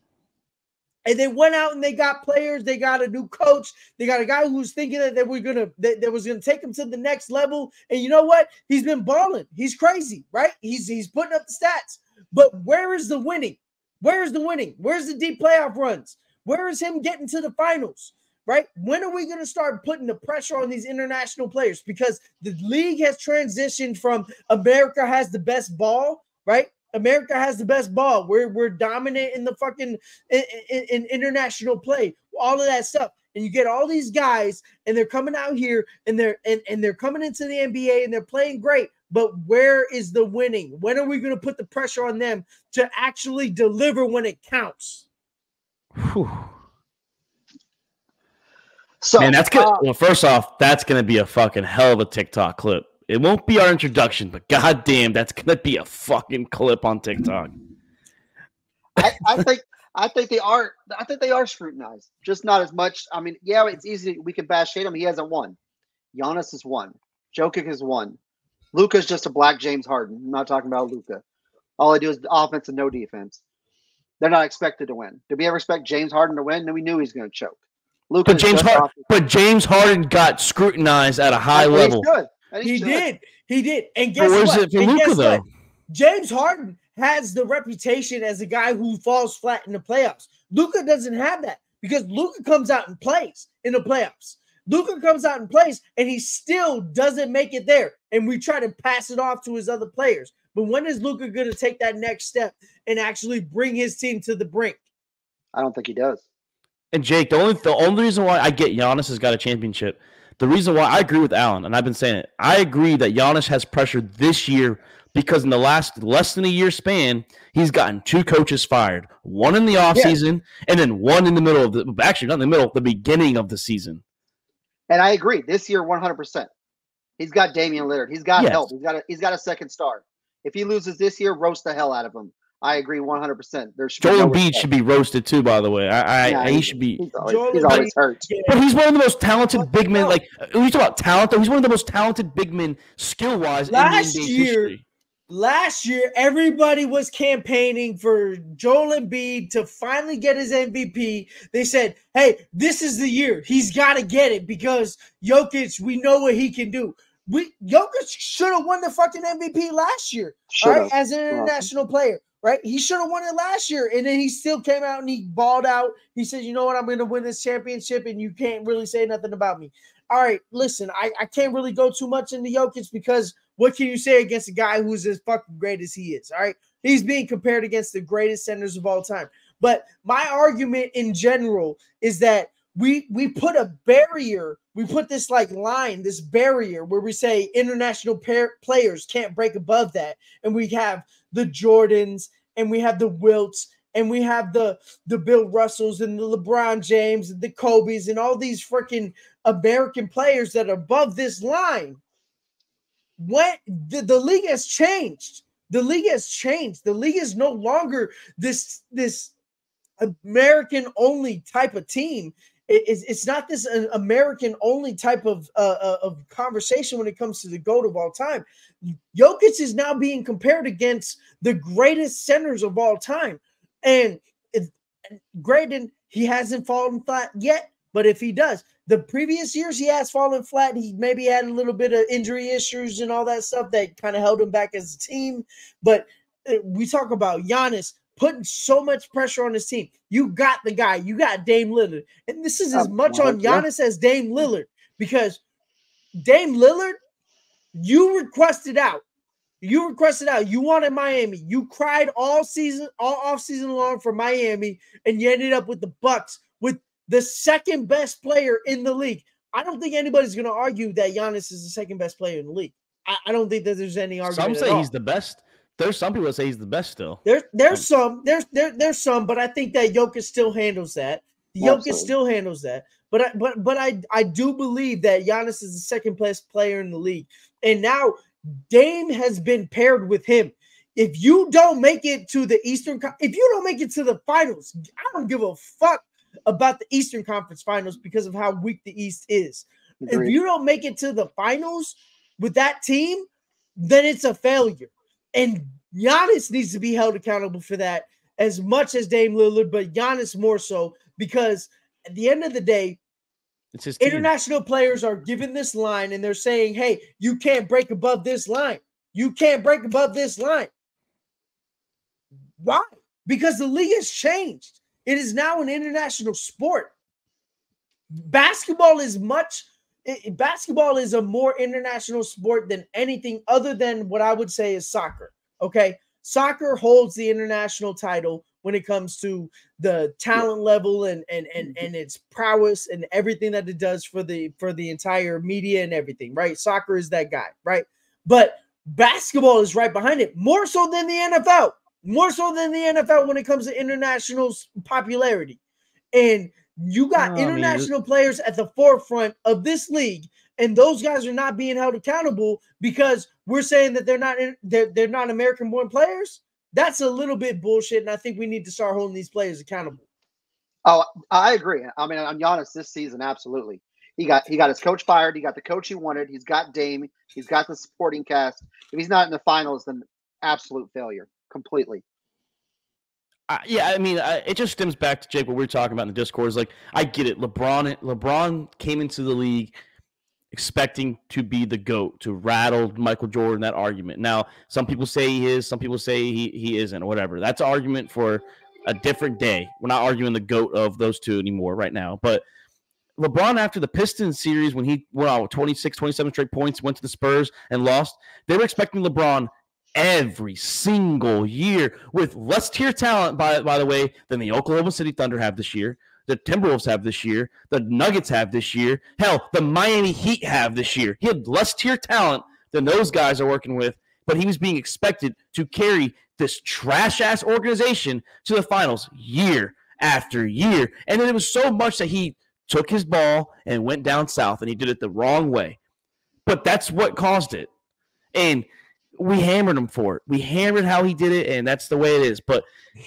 And they went out and they got players. They got a new coach. They got a guy who's thinking that was gonna take him to the next level. And you know what? He's been balling. He's crazy, right? He's putting up the stats. But where is the winning? Where is the winning? Where's the deep playoff runs? Where is him getting to the finals? Right? When are we going to start putting the pressure on these international players? Because the league has transitioned from America has the best ball, right? America has the best ball. We're dominant in the fucking in international play, all of that stuff. And you get all these guys, and they're coming out here, and they're coming into the NBA, and they're playing great. But where is the winning? When are we going to put the pressure on them to actually deliver when it counts? Whew. So, man, that's good. Well, first off, that's going to be a fucking hell of a TikTok clip. It won't be our introduction, but goddamn, that's going to be a fucking clip on TikTok. I think they are. I think they are scrutinized, just not as much. I mean, yeah, it's easy. We can bash Tatum. He hasn't won. Giannis has won. Jokic has won. Luka's just a black James Harden. I'm not talking about Luka. All I do is offense and no defense. They're not expected to win. Did we ever expect James Harden to win? Then we knew he was going to choke. But James Harden got scrutinized at a high level. He did. And guess what? It for Luka, though? James Harden has the reputation as a guy who falls flat in the playoffs. Luka doesn't have that because Luka comes out and plays in the playoffs. Luka comes out and plays, and he still doesn't make it there. And we try to pass it off to his other players. But when is Luka going to take that next step and actually bring his team to the brink? I don't think he does. And Jake, the only reason why I get Giannis has got a championship, the reason why I agree with Alan, and I've been saying it, I agree that Giannis has pressure this year because in the last less than a year span, he's gotten 2 coaches fired. One in the offseason and then one in the middle of the beginning of the season. And I agree. This year, 100%. He's got Damian Lillard. He's got help. He's got a second star. If he loses this year, roast the hell out of him. I agree 100%. Joel Embiid should be roasted too, by the way. He should be. He's always hurt. But he's one of the most talented big men. Like, when you talk about talent, though, he's one of the most talented big men skill-wise in the NBA history. Last year, everybody was campaigning for Joel Embiid to finally get his MVP. They said, hey, this is the year. He's got to get it because Jokic, we know what he can do. Jokic should have won the fucking MVP last year, right? As an international player. Right? He should have won it last year. And then he still came out and he balled out. He said, you know what? I'm going to win this championship and you can't really say nothing about me. All right, listen, I can't really go too much into Jokic because what can you say against a guy who's as fucking great as he is? All right. He's being compared against the greatest centers of all time. But my argument in general is that we put a barrier. We put this line, this barrier where we say international players can't break above that. And we have the Jordans and we have the Wilts and we have the Bill Russells and the LeBron James and the Kobe's and all these freaking American players that are above this line. When the league has changed. The league has changed. The league is no longer this American-only type of team. It's not this American-only type of conversation when it comes to the GOAT of all time. Jokic is now being compared against the greatest centers of all time. And granted, he hasn't fallen flat yet, but if he does, the previous years he has fallen flat. He maybe had a little bit of injury issues and all that stuff that kind of held him back as a team. But we talk about Giannis putting so much pressure on his team. You got the guy. You got Dame Lillard. And this is as much on Giannis as Dame Lillard because Dame Lillard, you requested out. You requested out. You wanted Miami. You cried all off season long for Miami, and you ended up with the Bucks with the second best player in the league. I don't think anybody's going to argue that Giannis is the second best player in the league. I don't think that there's any argument. Some say he's the best. There's some people that say he's the best still. There's some, but I think that Jokic still handles that. Jokic still handles that. But I do believe that Giannis is the second best player in the league. And now Dame has been paired with him. If you don't make it to the if you don't make it to the finals, I don't give a fuck about the Eastern Conference Finals because of how weak the East is. Agreed. If you don't make it to the finals with that team, then it's a failure. And Giannis needs to be held accountable for that as much as Dame Lillard, but Giannis more so, because at the end of the day, it's his international players are given this line and they're saying, hey, you can't break above this line. You can't break above this line. Why? Because the league has changed. It is now an international sport. Basketball is a more international sport than anything other than what I would say is soccer. Okay. Soccer holds the international title when it comes to the talent level and its prowess and everything that it does for the entire media and everything, right? Soccer is that guy, right? But basketball is right behind it, more so than the NFL. More so than the NFL when it comes to international popularity. And you got international players at the forefront of this league, and those guys are not being held accountable because we're saying that they're not American-born players. That's a little bit bullshit, and I think we need to start holding these players accountable. Oh, I agree. I mean, on Giannis this season, absolutely. He got his coach fired. He got the coach he wanted. He's got Dame. He's got the supporting cast. If he's not in the finals, then absolute failure. Completely. Yeah, I mean, it just stems back to, Jake, what we were talking about in the Discord. Is like, I get it. LeBron came into the league expecting to be the GOAT, to rattle Michael Jordan, that argument. Now, some people say he is, some people say he isn't, or whatever. That's an argument for a different day. We're not arguing the GOAT of those two anymore right now. But LeBron, after the Pistons series, when he went out with 26, 27 straight points, went to the Spurs and lost, they were expecting LeBron every single year with less tier talent, by the way, than the Oklahoma City Thunder have this year, the Timberwolves have this year, the Nuggets have this year, hell, the Miami Heat have this year. He had less tier talent than those guys are working with, but he was being expected to carry this trash-ass organization to the finals year after year. And then it was so much that he took his ball and went down south, and he did it the wrong way. But that's what caused it. And we hammered him for it. We hammered how he did it, and that's the way it is. But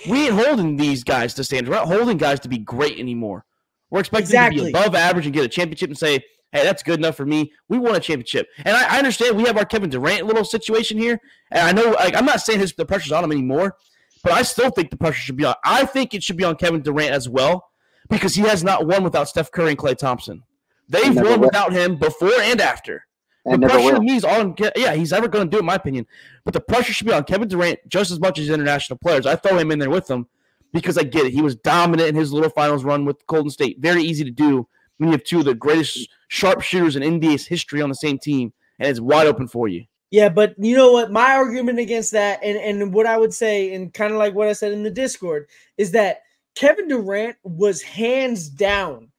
we ain't holding these guys to standards. We're not holding guys to be great anymore. We're expecting them to be above average and get a championship and say, hey, that's good enough for me. We won a championship. And I understand we have our Kevin Durant little situation here. And I know, like, I'm not saying the pressure's on him anymore, but I still think the pressure should be on. I think it should be on Kevin Durant as well, because he has not won without Steph Curry and Klay Thompson. They've won without him before and after. The pressure to me is on. Yeah, he's never going to do it, in my opinion. But the pressure should be on Kevin Durant just as much as international players. I throw him in there with them because I get it. He was dominant in his little finals run with Golden State. Very easy to do when you have two of the greatest sharpshooters in NBA's history on the same team, and it's wide open for you. Yeah, but you know what? My argument against that, and what I would say, and kind of like what I said in the Discord, is that Kevin Durant was hands down,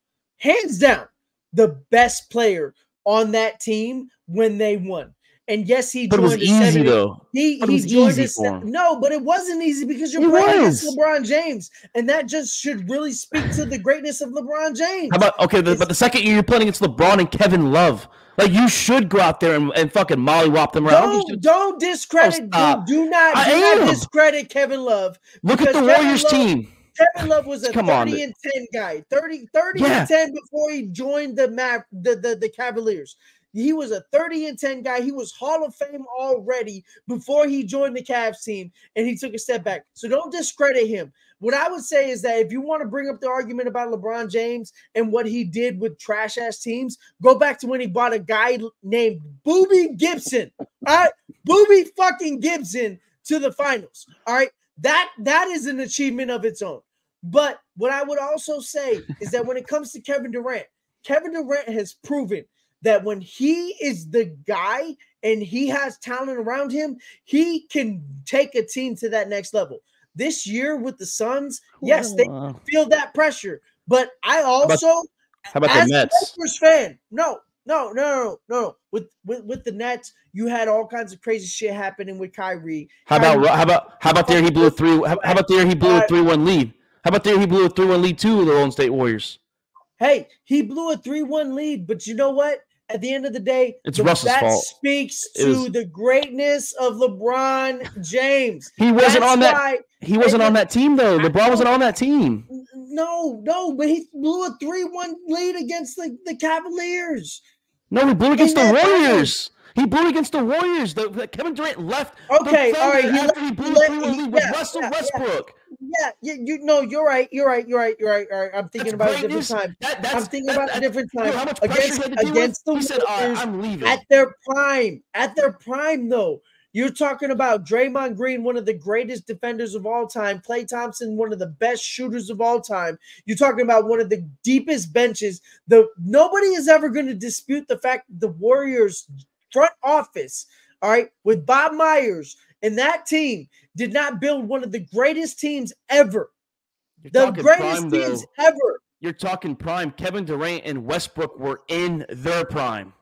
the best player on that team when they won. And yes, he joined. But it was easy though. He joined us. No, but it wasn't easy because you're playing against LeBron James, and that just should really speak to the greatness of LeBron James. How about but the second year you're playing against LeBron and Kevin Love, like, you should go out there and fucking mollywop them around. Don't discredit. Do not discredit Kevin Love. Look at the Warriors team. Kevin Love was a 30-10 guy. 30-10 before he joined the Cavaliers. He was a 30-10 guy. He was Hall of Fame already before he joined the Cavs team, and he took a step back. So don't discredit him. What I would say is that if you want to bring up the argument about LeBron James and what he did with trash-ass teams, go back to when he bought a guy named Boobie Gibson. All right? Boobie fucking Gibson to the finals. All right? That is an achievement of its own. But what I would also say is that when it comes to Kevin Durant has proven that when he is the guy and he has talent around him, he can take a team to that next level. This year with the Suns, yes, they feel that pressure. But I also, how about the Nets? Lakers fan, no. With the Nets, you had all kinds of crazy shit happening with Kyrie. How about there he blew a 3-1 lead? How about there he blew a 3-1 lead to the Golden State Warriors? Hey, he blew a 3-1 lead, but you know what? at the end of the day, it's Russell's fault. Speaks to the greatness of LeBron James. He wasn't on that. He wasn't on that team though. LeBron wasn't on that team. No, but he blew a 3-1 lead against the Cavaliers. No, he blew against the Warriors. He blew against the Warriors. Kevin Durant left. Okay, all right. He blew a 3-1 lead with Russell Westbrook. Yeah, you're right. All right, I'm thinking about a different time. I'm thinking about a different time. How much pressure against the Warriors. He said, I'm leaving. At their prime, though. You're talking about Draymond Green, one of the greatest defenders of all time. Klay Thompson, one of the best shooters of all time. You're talking about one of the deepest benches. Nobody is ever going to dispute the fact that the Warriors front office, all right, with Bob Myers and that team did not build one of the greatest teams ever. The greatest teams ever. You're talking prime. Kevin Durant and Westbrook were in their prime.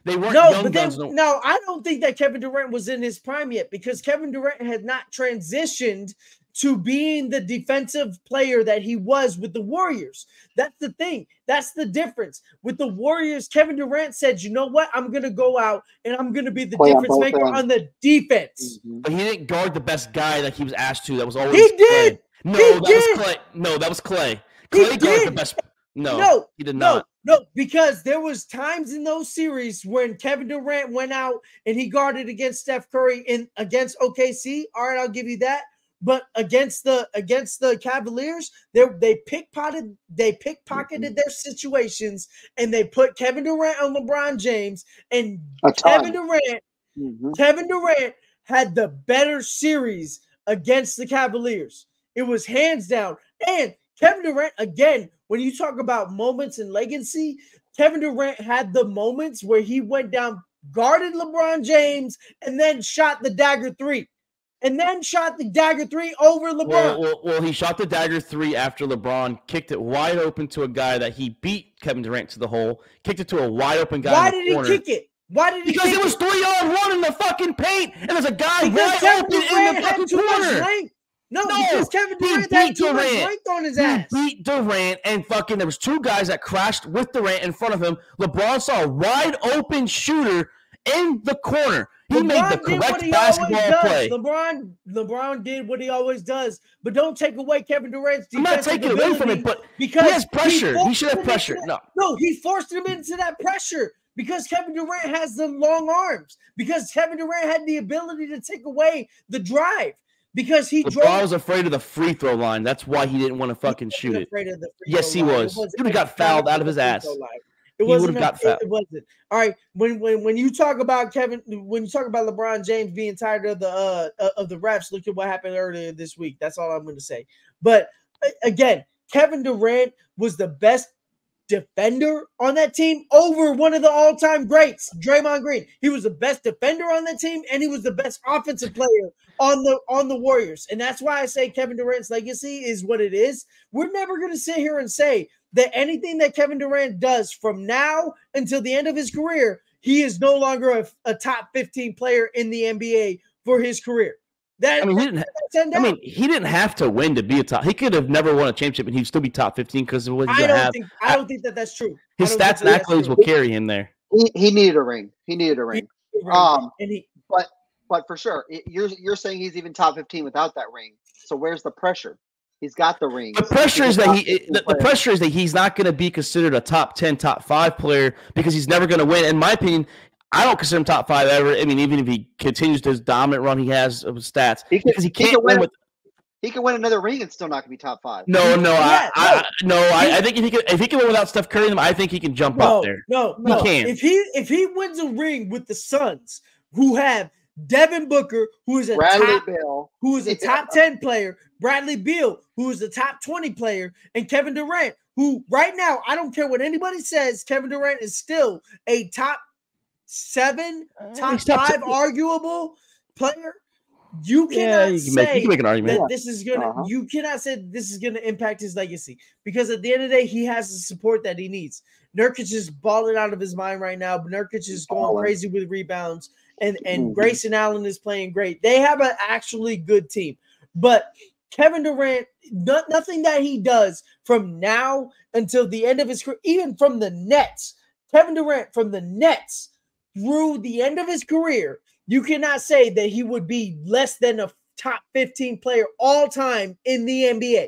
They weren't young guns. No, I don't think that Kevin Durant was in his prime yet because Kevin Durant had not transitioned to being the defensive player that he was with the Warriors. That's the thing. That's the difference. With the Warriors, Kevin Durant said, you know what? I'm going to go out and I'm going to be the difference maker on the defense. Mm-hmm. But he didn't guard the best guy that he was asked to. That was always He did. Clay. Was Clay. No, that was Clay. Clay guarded the best. No, he did not. No, because there was times in those series when Kevin Durant went out and he guarded against Steph Curry against OKC. All right, I'll give you that. But against the Cavaliers, they pickpocketed their situations and they put Kevin Durant on LeBron James and Kevin Durant had the better series against the Cavaliers. It was hands down. And Kevin Durant, again, when you talk about moments and legacy, Kevin Durant had the moments where he went down, guarded LeBron James, and then shot the dagger 3. And then shot the dagger 3 over LeBron. Well, he shot the dagger 3 after LeBron kicked it wide open to a guy that he beat Kevin Durant to the hole, kicked it to a wide open guy. Why did he kick it? Because it was 3-on-1 in the fucking paint, and there's a guy wide open in the fucking corner. No, because Kevin Durant had too much length on his ass. He beat Durant, and there was 2 guys that crashed with Durant in front of him. LeBron saw a wide open shooter in the corner. He made the correct basketball play. LeBron did what he always does, but don't take away Kevin Durant's defensive I'm not taking away from it, but because he has pressure. He should have pressure. No, he forced him into that pressure because Kevin Durant has the long arms, because Kevin Durant had the ability to take away the drive. Because LeBron was afraid of the free throw line. That's why he didn't want to fucking shoot it. Yes, he was. He would have got fouled out of his ass. It wasn't. It wasn't. All right. When you talk about LeBron James being tired of the refs, look at what happened earlier this week. That's all I'm going to say. But again, Kevin Durant was the best defender on that team over one of the all-time greats, Draymond Green. He was the best defender on that team, and he was the best offensive player on the Warriors. And that's why I say Kevin Durant's legacy is what it is. We're never going to sit here and say that anything that Kevin Durant does from now until the end of his career, he is no longer a top 15 player in the NBA for his career. He didn't have to win to be a top. He could have never won a championship, and he'd still be top 15 because of what he I don't think that's true. His stats and accolades will carry him there. He needed a ring. But for sure, you're saying he's even top 15 without that ring. So where's the pressure? He's got the ring. The pressure is that he's not going to be considered a top 10, top 5 player because he's never going to win. In my opinion, I don't consider him top 5 ever. I mean, even if he continues his dominant run he has of stats, he can win another ring and still not going to be top 5. I think if he can win without Steph Curry, I think he can jump up there. No, he can. If he wins a ring with the Suns, who have Devin Booker, who is a top 10 player, Bradley Beal, who is a top 20 player, and Kevin Durant, who right now, I don't care what anybody says, Kevin Durant is still a top 7, top 5 arguable player. You cannot say make an argument that this is gonna. You cannot say this is gonna impact his legacy because at the end of the day, he has the support that he needs. Nurkic is balling out of his mind right now. Nurkic is going crazy with rebounds, and Grayson Allen is playing great. They have an actually good team, but Kevin Durant, nothing that he does from now until the end of his career, even from the Nets, Kevin Durant from the Nets through the end of his career, you cannot say that he would be less than a top 15 player all time in the NBA.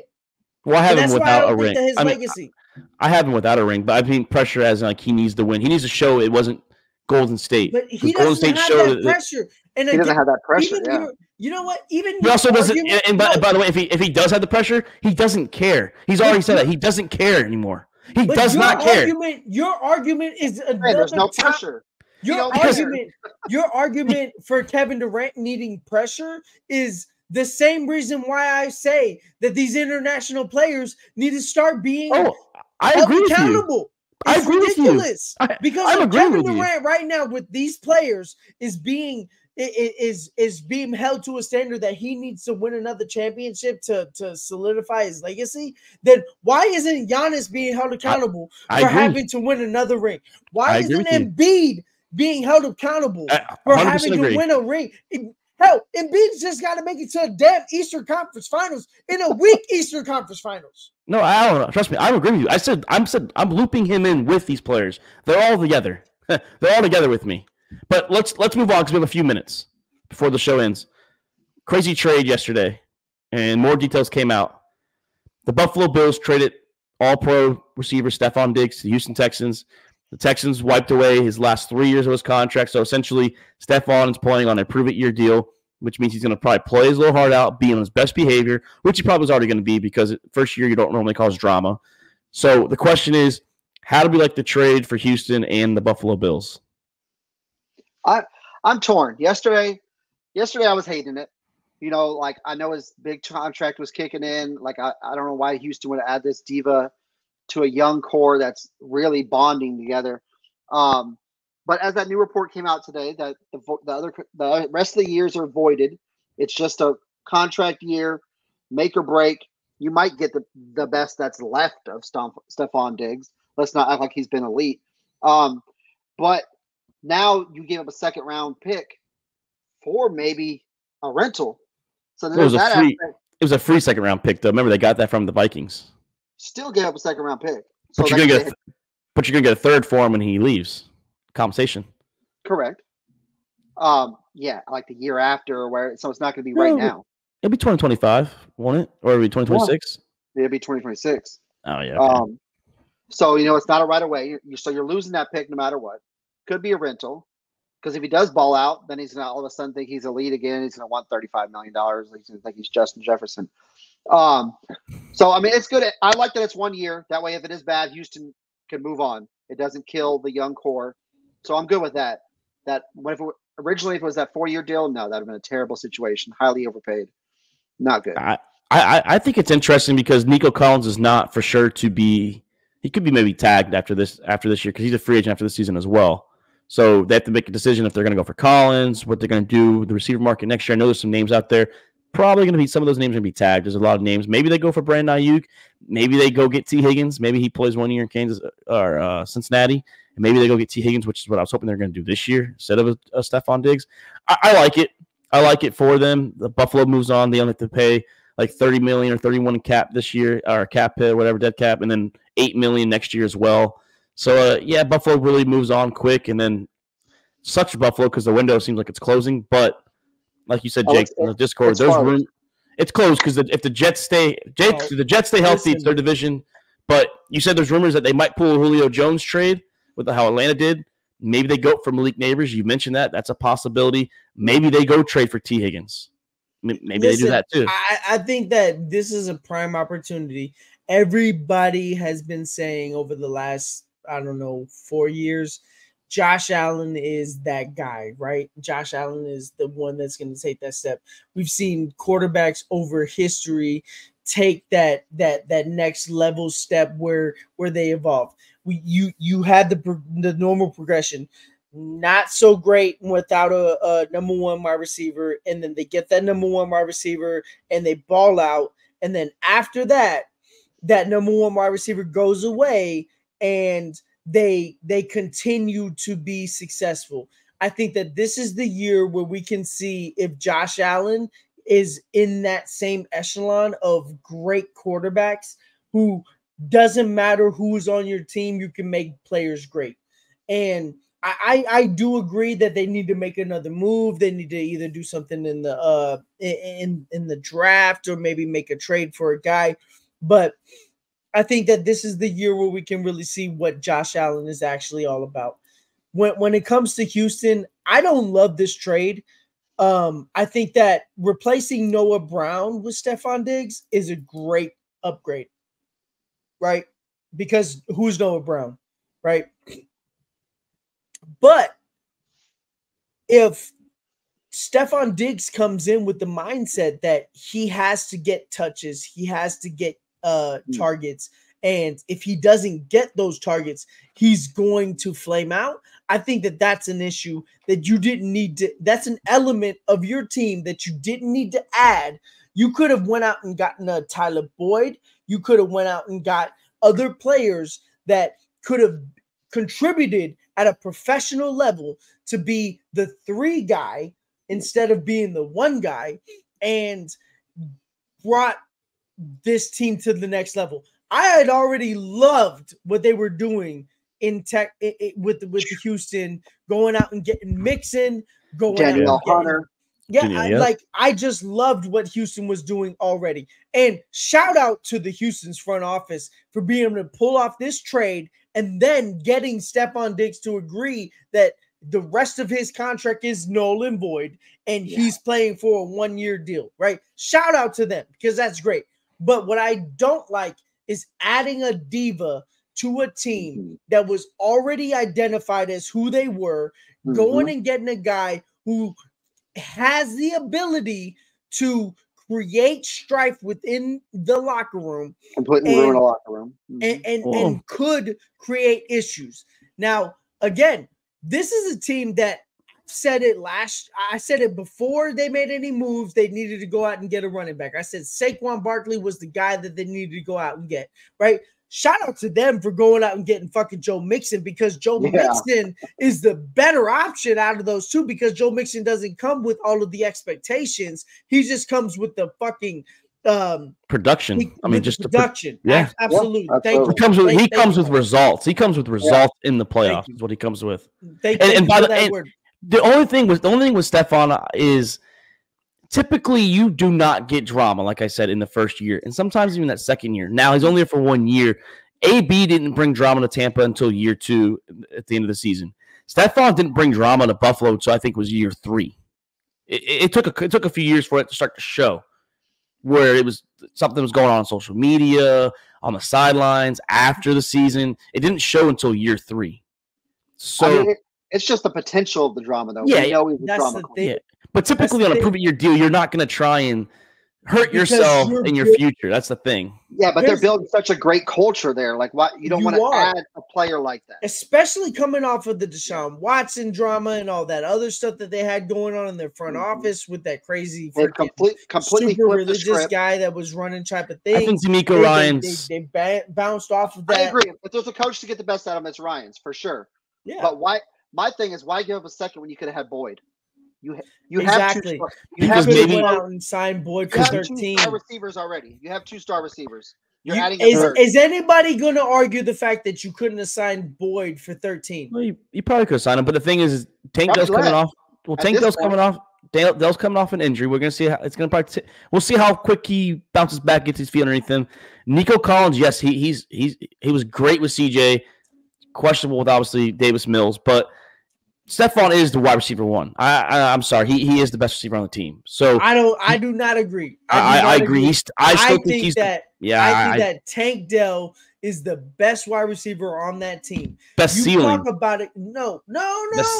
Well, I have him without a ring. His legacy. I have him without a ring, but I mean pressure as in, like, he needs to win. He needs to show it wasn't Golden State. But he doesn't have that pressure. And he doesn't have that pressure. Yeah. You know what? Even he also doesn't. And by the way, if he does have the pressure, he doesn't care. He's already said that he doesn't care anymore. He does not care. Your argument is there's no pressure. Your argument for Kevin Durant needing pressure is the same reason why I say that these international players need to start being accountable. I agree ridiculous with you. Because Kevin Durant right now with these players is being held to a standard that he needs to win another championship to solidify his legacy. Then why isn't Giannis being held accountable for having to win another ring? Why isn't Embiid being held accountable for having to win a ring? Hell, Embiid's just got to make it to a damn Eastern Conference Finals in a weak Eastern Conference Finals. No, I don't know. Trust me, I agree with you. I'm looping him in with these players. They're all together. They're all together with me. But let's move on because we have a few minutes before the show ends. Crazy trade yesterday, and more details came out. The Buffalo Bills traded All-Pro receiver Stephon Diggs to the Houston Texans. The Texans wiped away his last 3 years of his contract. So essentially, Stephon is playing on a prove-it-year deal, which means he's going to probably play his little heart out, be on his best behavior, which he probably was already going to be because first year you don't normally cause drama. So the question is, how do we like the trade for Houston and the Buffalo Bills? I'm torn. Yesterday I was hating it. You know, like I know his big contract was kicking in. Like I don't know why Houston would add this diva to a young core that's really bonding together. But as that new report came out today, that the rest of the years are voided. It's just a contract year, make or break. You might get the best that's left of Stephon Diggs. Let's not act like he's been elite. But now you give up a second round pick for maybe a rental. So it was a free second round pick, though. Remember, they got that from the Vikings. Still gave up a second round pick. So but you're gonna get a third for him when he leaves. Compensation. Correct. Yeah, like the year after, so it's not going to be right now. It'll be 2025, won't it? Or it'll be 2026? It'll be 2026. Oh yeah. Okay. So it's not a right away. So you're losing that pick no matter what. Could be a rental, because if he does ball out, then he's gonna all of a sudden think he's elite again. He's gonna want $35 million. He's gonna think he's Justin Jefferson. So I mean, it's good. I like that it's 1 year. That way, if it is bad, Houston can move on. It doesn't kill the young core. So I'm good with that. Originally, if it was that 4-year deal, no, that would have been a terrible situation. Highly overpaid. Not good. I think it's interesting because Nico Collins is not for sure to be. He could be maybe tagged after this year because he's a free agent after this season as well. So they have to make a decision if they're going to go for Collins, what they're going to do with the receiver market next year. I know there's some names out there. Probably going to be some of those names going to be tagged. There's a lot of names. Maybe they go for Brandon Ayuk. Maybe they go get T. Higgins. Maybe he plays 1 year in Kansas or Cincinnati. And maybe they go get T. Higgins, which is what I was hoping they're going to do this year instead of a Stephon Diggs. I like it. I like it for them. The Buffalo moves on. They only have to pay like $30 million or $31 million cap this year, or cap hit, whatever, dead cap, and then $8 million next year as well. So yeah, Buffalo really moves on quick, and then sucks for Buffalo because the window seems like it's closing. But like you said, Jake, in the Discord, there's room. It's closed because if the Jets stay, healthy, it's their division. But you said there's rumors that they might pull a Julio Jones trade with how Atlanta did. Maybe they go for Malik Neighbors. You mentioned that. That's a possibility. Maybe they go trade for T. Higgins. Maybe they do that too. I think that this is a prime opportunity. Everybody has been saying over the last, 4 years, Josh Allen is that guy, right? Josh Allen is the one that's going to take that step. We've seen quarterbacks over history take that next level step where they evolve. You had the normal progression, not so great without a number one wide receiver, and then they get that number one wide receiver and they ball out, and then after that number one wide receiver goes away and they continue to be successful. I think that this is the year where we can see if Josh Allen is in that same echelon of great quarterbacks who doesn't matter who's on your team, you can make players great. And I do agree that they need to make another move. They need to either do something in the draft or maybe make a trade for a guy. But I think that this is the year where we can really see what Josh Allen is actually all about. When it comes to Houston, I don't love this trade. I think that replacing Noah Brown with Stephon Diggs is a great upgrade, right? Because who's Noah Brown, right? But if Stephon Diggs comes in with the mindset that he has to get touches, he has to get targets, and if he doesn't get those targets, he's going to flame out. I think that that's an issue that you didn't need to. That's an element of your team that you didn't need to add. You could have went out and gotten a Tyler Boyd. You could have went out and got other players that could have contributed at a professional level to be the 3 guy instead of being the 1 guy, and brought this team to the next level. I had already loved what they were doing in tech with the Houston, going out and getting Mixon, going Daniel out and Hunter. I just loved what Houston was doing already. And shout out to the Houston's front office for being able to pull off this trade and then getting Stephon Diggs to agree that the rest of his contract is null and void and he's playing for a 1-year deal, right? Shout out to them because that's great. But what I don't like is adding a diva to a team that was already identified as who they were, going and getting a guy who has the ability to create strife within the locker room, completely ruin a locker room, and could create issues. Now, again, this is a team that I said it before they made any moves. They needed to go out and get a running back. I said Saquon Barkley was the guy that they needed to go out and get, right? Shout out to them for going out and getting fucking Joe Mixon, because Joe Mixon is the better option out of those two, because Joe Mixon doesn't come with all of the expectations. He just comes with the fucking production. Just production. Absolutely. Thank you. He comes with results. He comes with results in the playoffs. Is what he comes with. The only thing with Stephon is typically you do not get drama, like I said, in the first year, and sometimes even that second year. Now he's only there for 1 year. AB didn't bring drama to Tampa until year 2 at the end of the season. Stephon didn't bring drama to Buffalo until I think it was year 3. It took a few years for it to start to show, where it was something was going on social media, on the sidelines, after the season. It didn't show until year 3. So it's just the potential of the drama, though. Yeah, we know he's a that's drama the thing. Yeah. But typically on a prove-it-year deal, you're not going to try and hurt yourself in your future. That's the thing. Yeah, but they're building such a great culture there. Like, what you don't want to add a player like that, especially coming off of the Deshaun Watson drama and all that other stuff that they had going on in their front office with that crazy, completely super religious guy that was running type of thing. I think D'Amico Ryans. They bounced off of that. I agree. If there's a coach to get the best out of him, it's Ryans for sure. Yeah. But why? My thing is, why give up a second when you could have had Boyd? You exactly. have two. Went out and signed Boyd for 13. 2 star receivers already. You have 2 star receivers. You're adding is anybody going to argue the fact that you couldn't have signed Boyd for 13? Well, you probably could have signed him, but the thing is Tank Dell's coming off. Well, Tank Dell's coming off. Dell's coming off an injury. We're going to see how it's going to probably. We'll see how quick he bounces back, gets his feet underneath him. Nico Collins, yes, he was great with CJ. Questionable with obviously Davis Mills, but Stephon is the wide receiver 1. I'm sorry, he is the best receiver on the team. So I do not agree. I agree. I think that Tank Dell is the best wide receiver on that team. Best ceiling. Talk about it. No.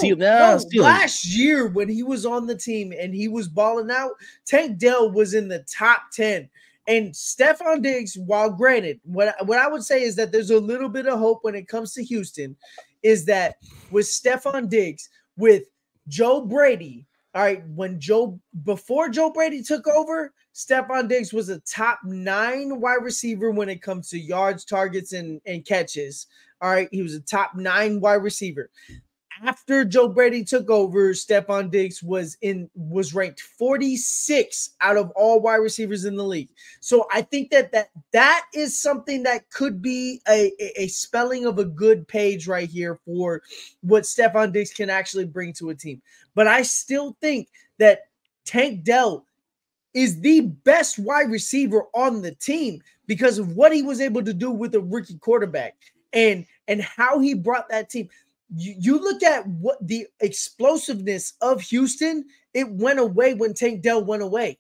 Ceiling. Last year when he was on the team and he was balling out, Tank Dell was in the top 10. And Stephon Diggs, while granted, what I would say is that there's a little bit of hope when it comes to Houston, is that with Stephon Diggs, with Joe Brady, all right, before Joe Brady took over, Stephon Diggs was a top 9 wide receiver when it comes to yards, targets, and catches. All right, he was a top 9 wide receiver. after Joe Brady took over, Stephon Diggs was ranked 46 out of all wide receivers in the league. So I think that is something that could be a spelling of a good page right here for what Stephon Diggs can actually bring to a team. But I still think that Tank Dell is the best wide receiver on the team because of what he was able to do with a rookie quarterback and how he brought that team. You look at what the explosiveness of Houston, it went away when Tank Dell went away.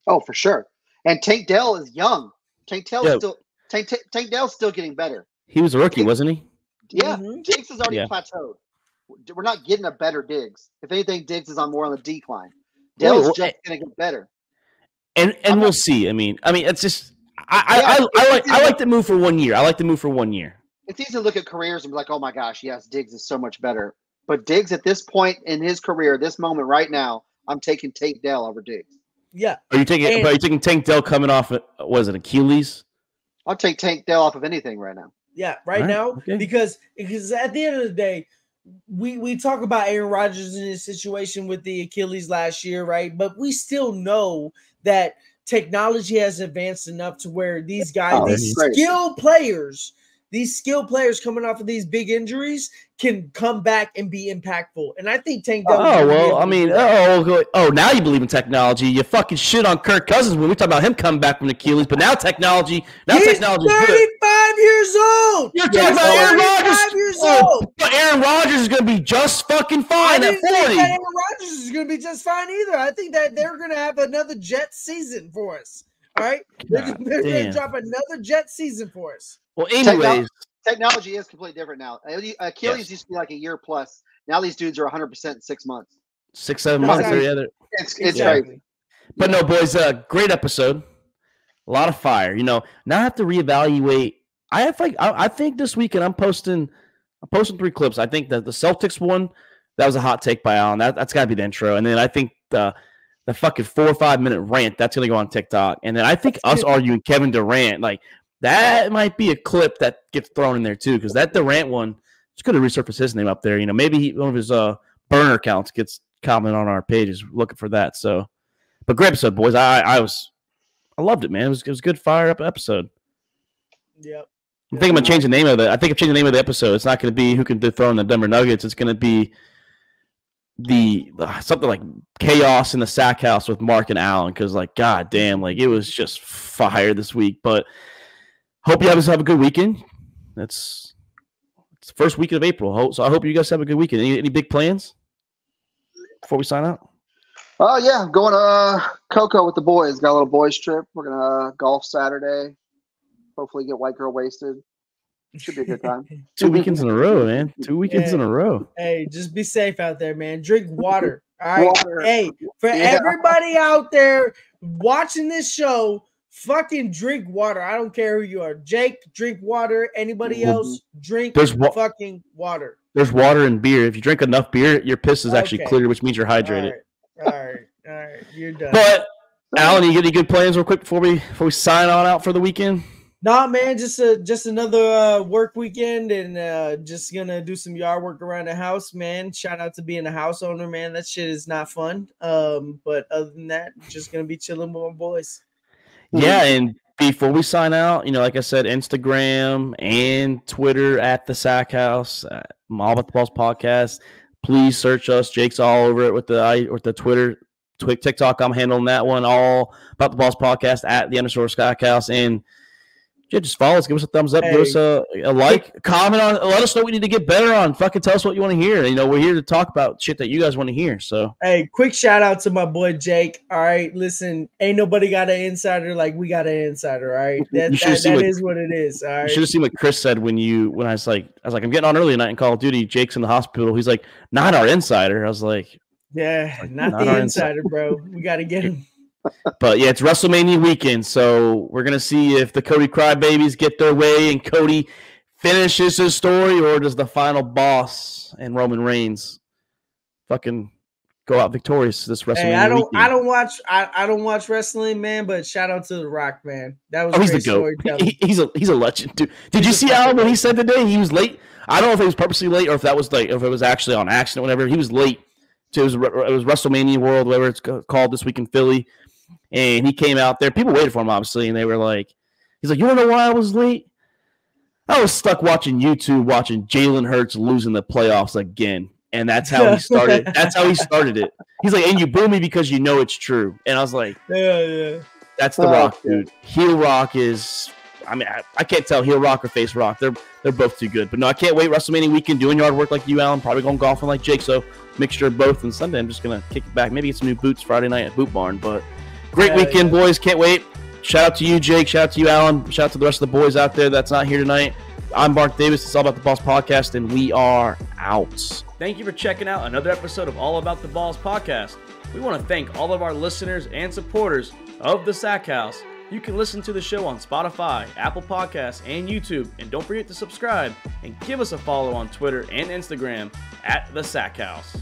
Oh, for sure. And Tank Dell is young. Tank Dell's still getting better. He was a rookie, wasn't he? Yeah. Diggs is already plateaued. We're not getting a better Diggs. If anything, Diggs is more on the decline. Dell's just going to get better. And we'll see. I mean, it's just I like to move for 1 year. I like to move for 1 year. It's easy to look at careers and be like, oh my gosh, yes, Diggs is so much better. But Diggs at this point in his career, this moment right now, I'm taking Tank Dell over Diggs. Yeah. Are you taking Tank Dell coming off, was it Achilles? I'll take Tank Dell off of anything right now. Yeah, right now. Okay. Because at the end of the day, we talk about Aaron Rodgers in his situation with the Achilles last year, right? But we still know that technology has advanced enough to where these guys, these skilled players coming off of these big injuries can come back and be impactful. And I think Tank Dell. Now you believe in technology. You fucking shit on Kirk Cousins when we talk about him coming back from Achilles, but now technology. He's 35 years old. You're talking about Aaron Rodgers. But Aaron Rodgers is going to be just fucking fine at 40. Aaron Rodgers is going to be just fine either. I think that they're going to have another Jet season for us. All right, they're going to drop another Jet season for us. Well, anyways, technology is completely different now. Achilles used to be like a year plus. Now these dudes are 100% in 6 months. 6-7 months or the other. It's crazy. But no, boys, great episode. A lot of fire. Now I have to reevaluate. I think this weekend I'm posting 3 clips. I think that the Celtics one, that was a hot take by Alan. That's got to be the intro. And then I think the fucking 4 or 5 minute rant, that's going to go on TikTok. And then I think us arguing Kevin Durant, like, that might be a clip that gets thrown in there too, because that Durant one, it's going to resurface his name up there. Maybe one of his burner accounts gets comment on our pages looking for that. So, but great episode, boys. I loved it, man. It was a good fire up episode. Yep. I think I'm gonna change the name of it. I think I'm changing the name of the episode. It's not going to be who can dethrone the Denver Nuggets. It's going to be something like Chaos in the Sack House with Mark and Allen, because god damn, it was just fire this week. But hope you guys have a good weekend. It's the first weekend of April, so I hope you guys have a good weekend. Any big plans before we sign out? Oh yeah, I'm going to Cocoa with the boys. Got a little boys trip. We're gonna golf Saturday. Hopefully get white girl wasted. Should be a good time. 2 weekends in a row, man. 2 weekends in a row. Hey, just be safe out there, man. Drink water. All right. Water. Hey, for everybody out there watching this show, fucking drink water. I don't care who you are. Jake, drink water. Anybody else, drink fucking water. There's water in beer. If you drink enough beer, your piss is actually clear, which means you're hydrated. All right. You're done. But Alan, you get any good plans real quick before we sign on out for the weekend? Nah, man, just another work weekend, and just gonna do some yard work around the house, man. Shout out to being a house owner, man. That shit is not fun. But other than that, just gonna be chilling with my boys. Yeah, and before we sign out, like I said, Instagram and Twitter at the Sack House, All About the Balls podcast. Please search us. Jake's all over it with the Twitter, TikTok. I'm handling that one. All About the Balls podcast at the _Sack House. And just follow us, give us a thumbs up, give us a like, comment on, let us know what we need to get better on. Fucking tell us what you want to hear. We're here to talk about shit that you guys want to hear. So, hey, quick shout out to my boy Jake. All right, listen, ain't nobody got an insider like we got an insider. All right, that is what it is. All right, you should have seen what Chris said when I was like, I'm getting on early tonight in Call of Duty. Jake's in the hospital. He's like, not our insider. I was like, yeah, not the insider, bro. We got to get him. But yeah, it's WrestleMania weekend, so we're gonna see if the Cody Crybabies get their way and Cody finishes his story, or does the final boss and Roman Reigns fucking go out victorious this WrestleMania weekend. I don't watch wrestling, man, but shout out to The Rock, man. That was he's the GOAT. He's a legend, dude. Did you see Alan when he said today he was late? I don't know if he was purposely late or if that was like if it was actually on accident, whatever. He was late to it was WrestleMania World, whatever it's called this week in Philly, and he came out there. People waited for him, obviously, and they were like, he's like, you want to know why I was late? I was stuck watching YouTube, watching Jalen Hurts losing the playoffs again. And that's how he started. That's how he started it. He's like, and you boo me because you know it's true. And I was like, yeah. That's The Rock, dude. Heel Rock is, I mean, I can't tell heel Rock or face Rock. They're both too good. But no, I can't wait. WrestleMania weekend, doing yard work like you, Alan. Probably going golfing like Jake. So mixture of both. And Sunday, I'm just going to kick it back. Maybe get some new boots Friday night at Boot Barn. But great weekend, boys. Can't wait. Shout out to you, Jake. Shout out to you, Alan. Shout out to the rest of the boys out there that's not here tonight. I'm Mark Davis. It's All About the Balls podcast, and we are out. Thank you for checking out another episode of All About the Balls podcast. We want to thank all of our listeners and supporters of the Sack House. You can listen to the show on Spotify, Apple Podcasts, and YouTube. And don't forget to subscribe and give us a follow on Twitter and Instagram at the Sack House.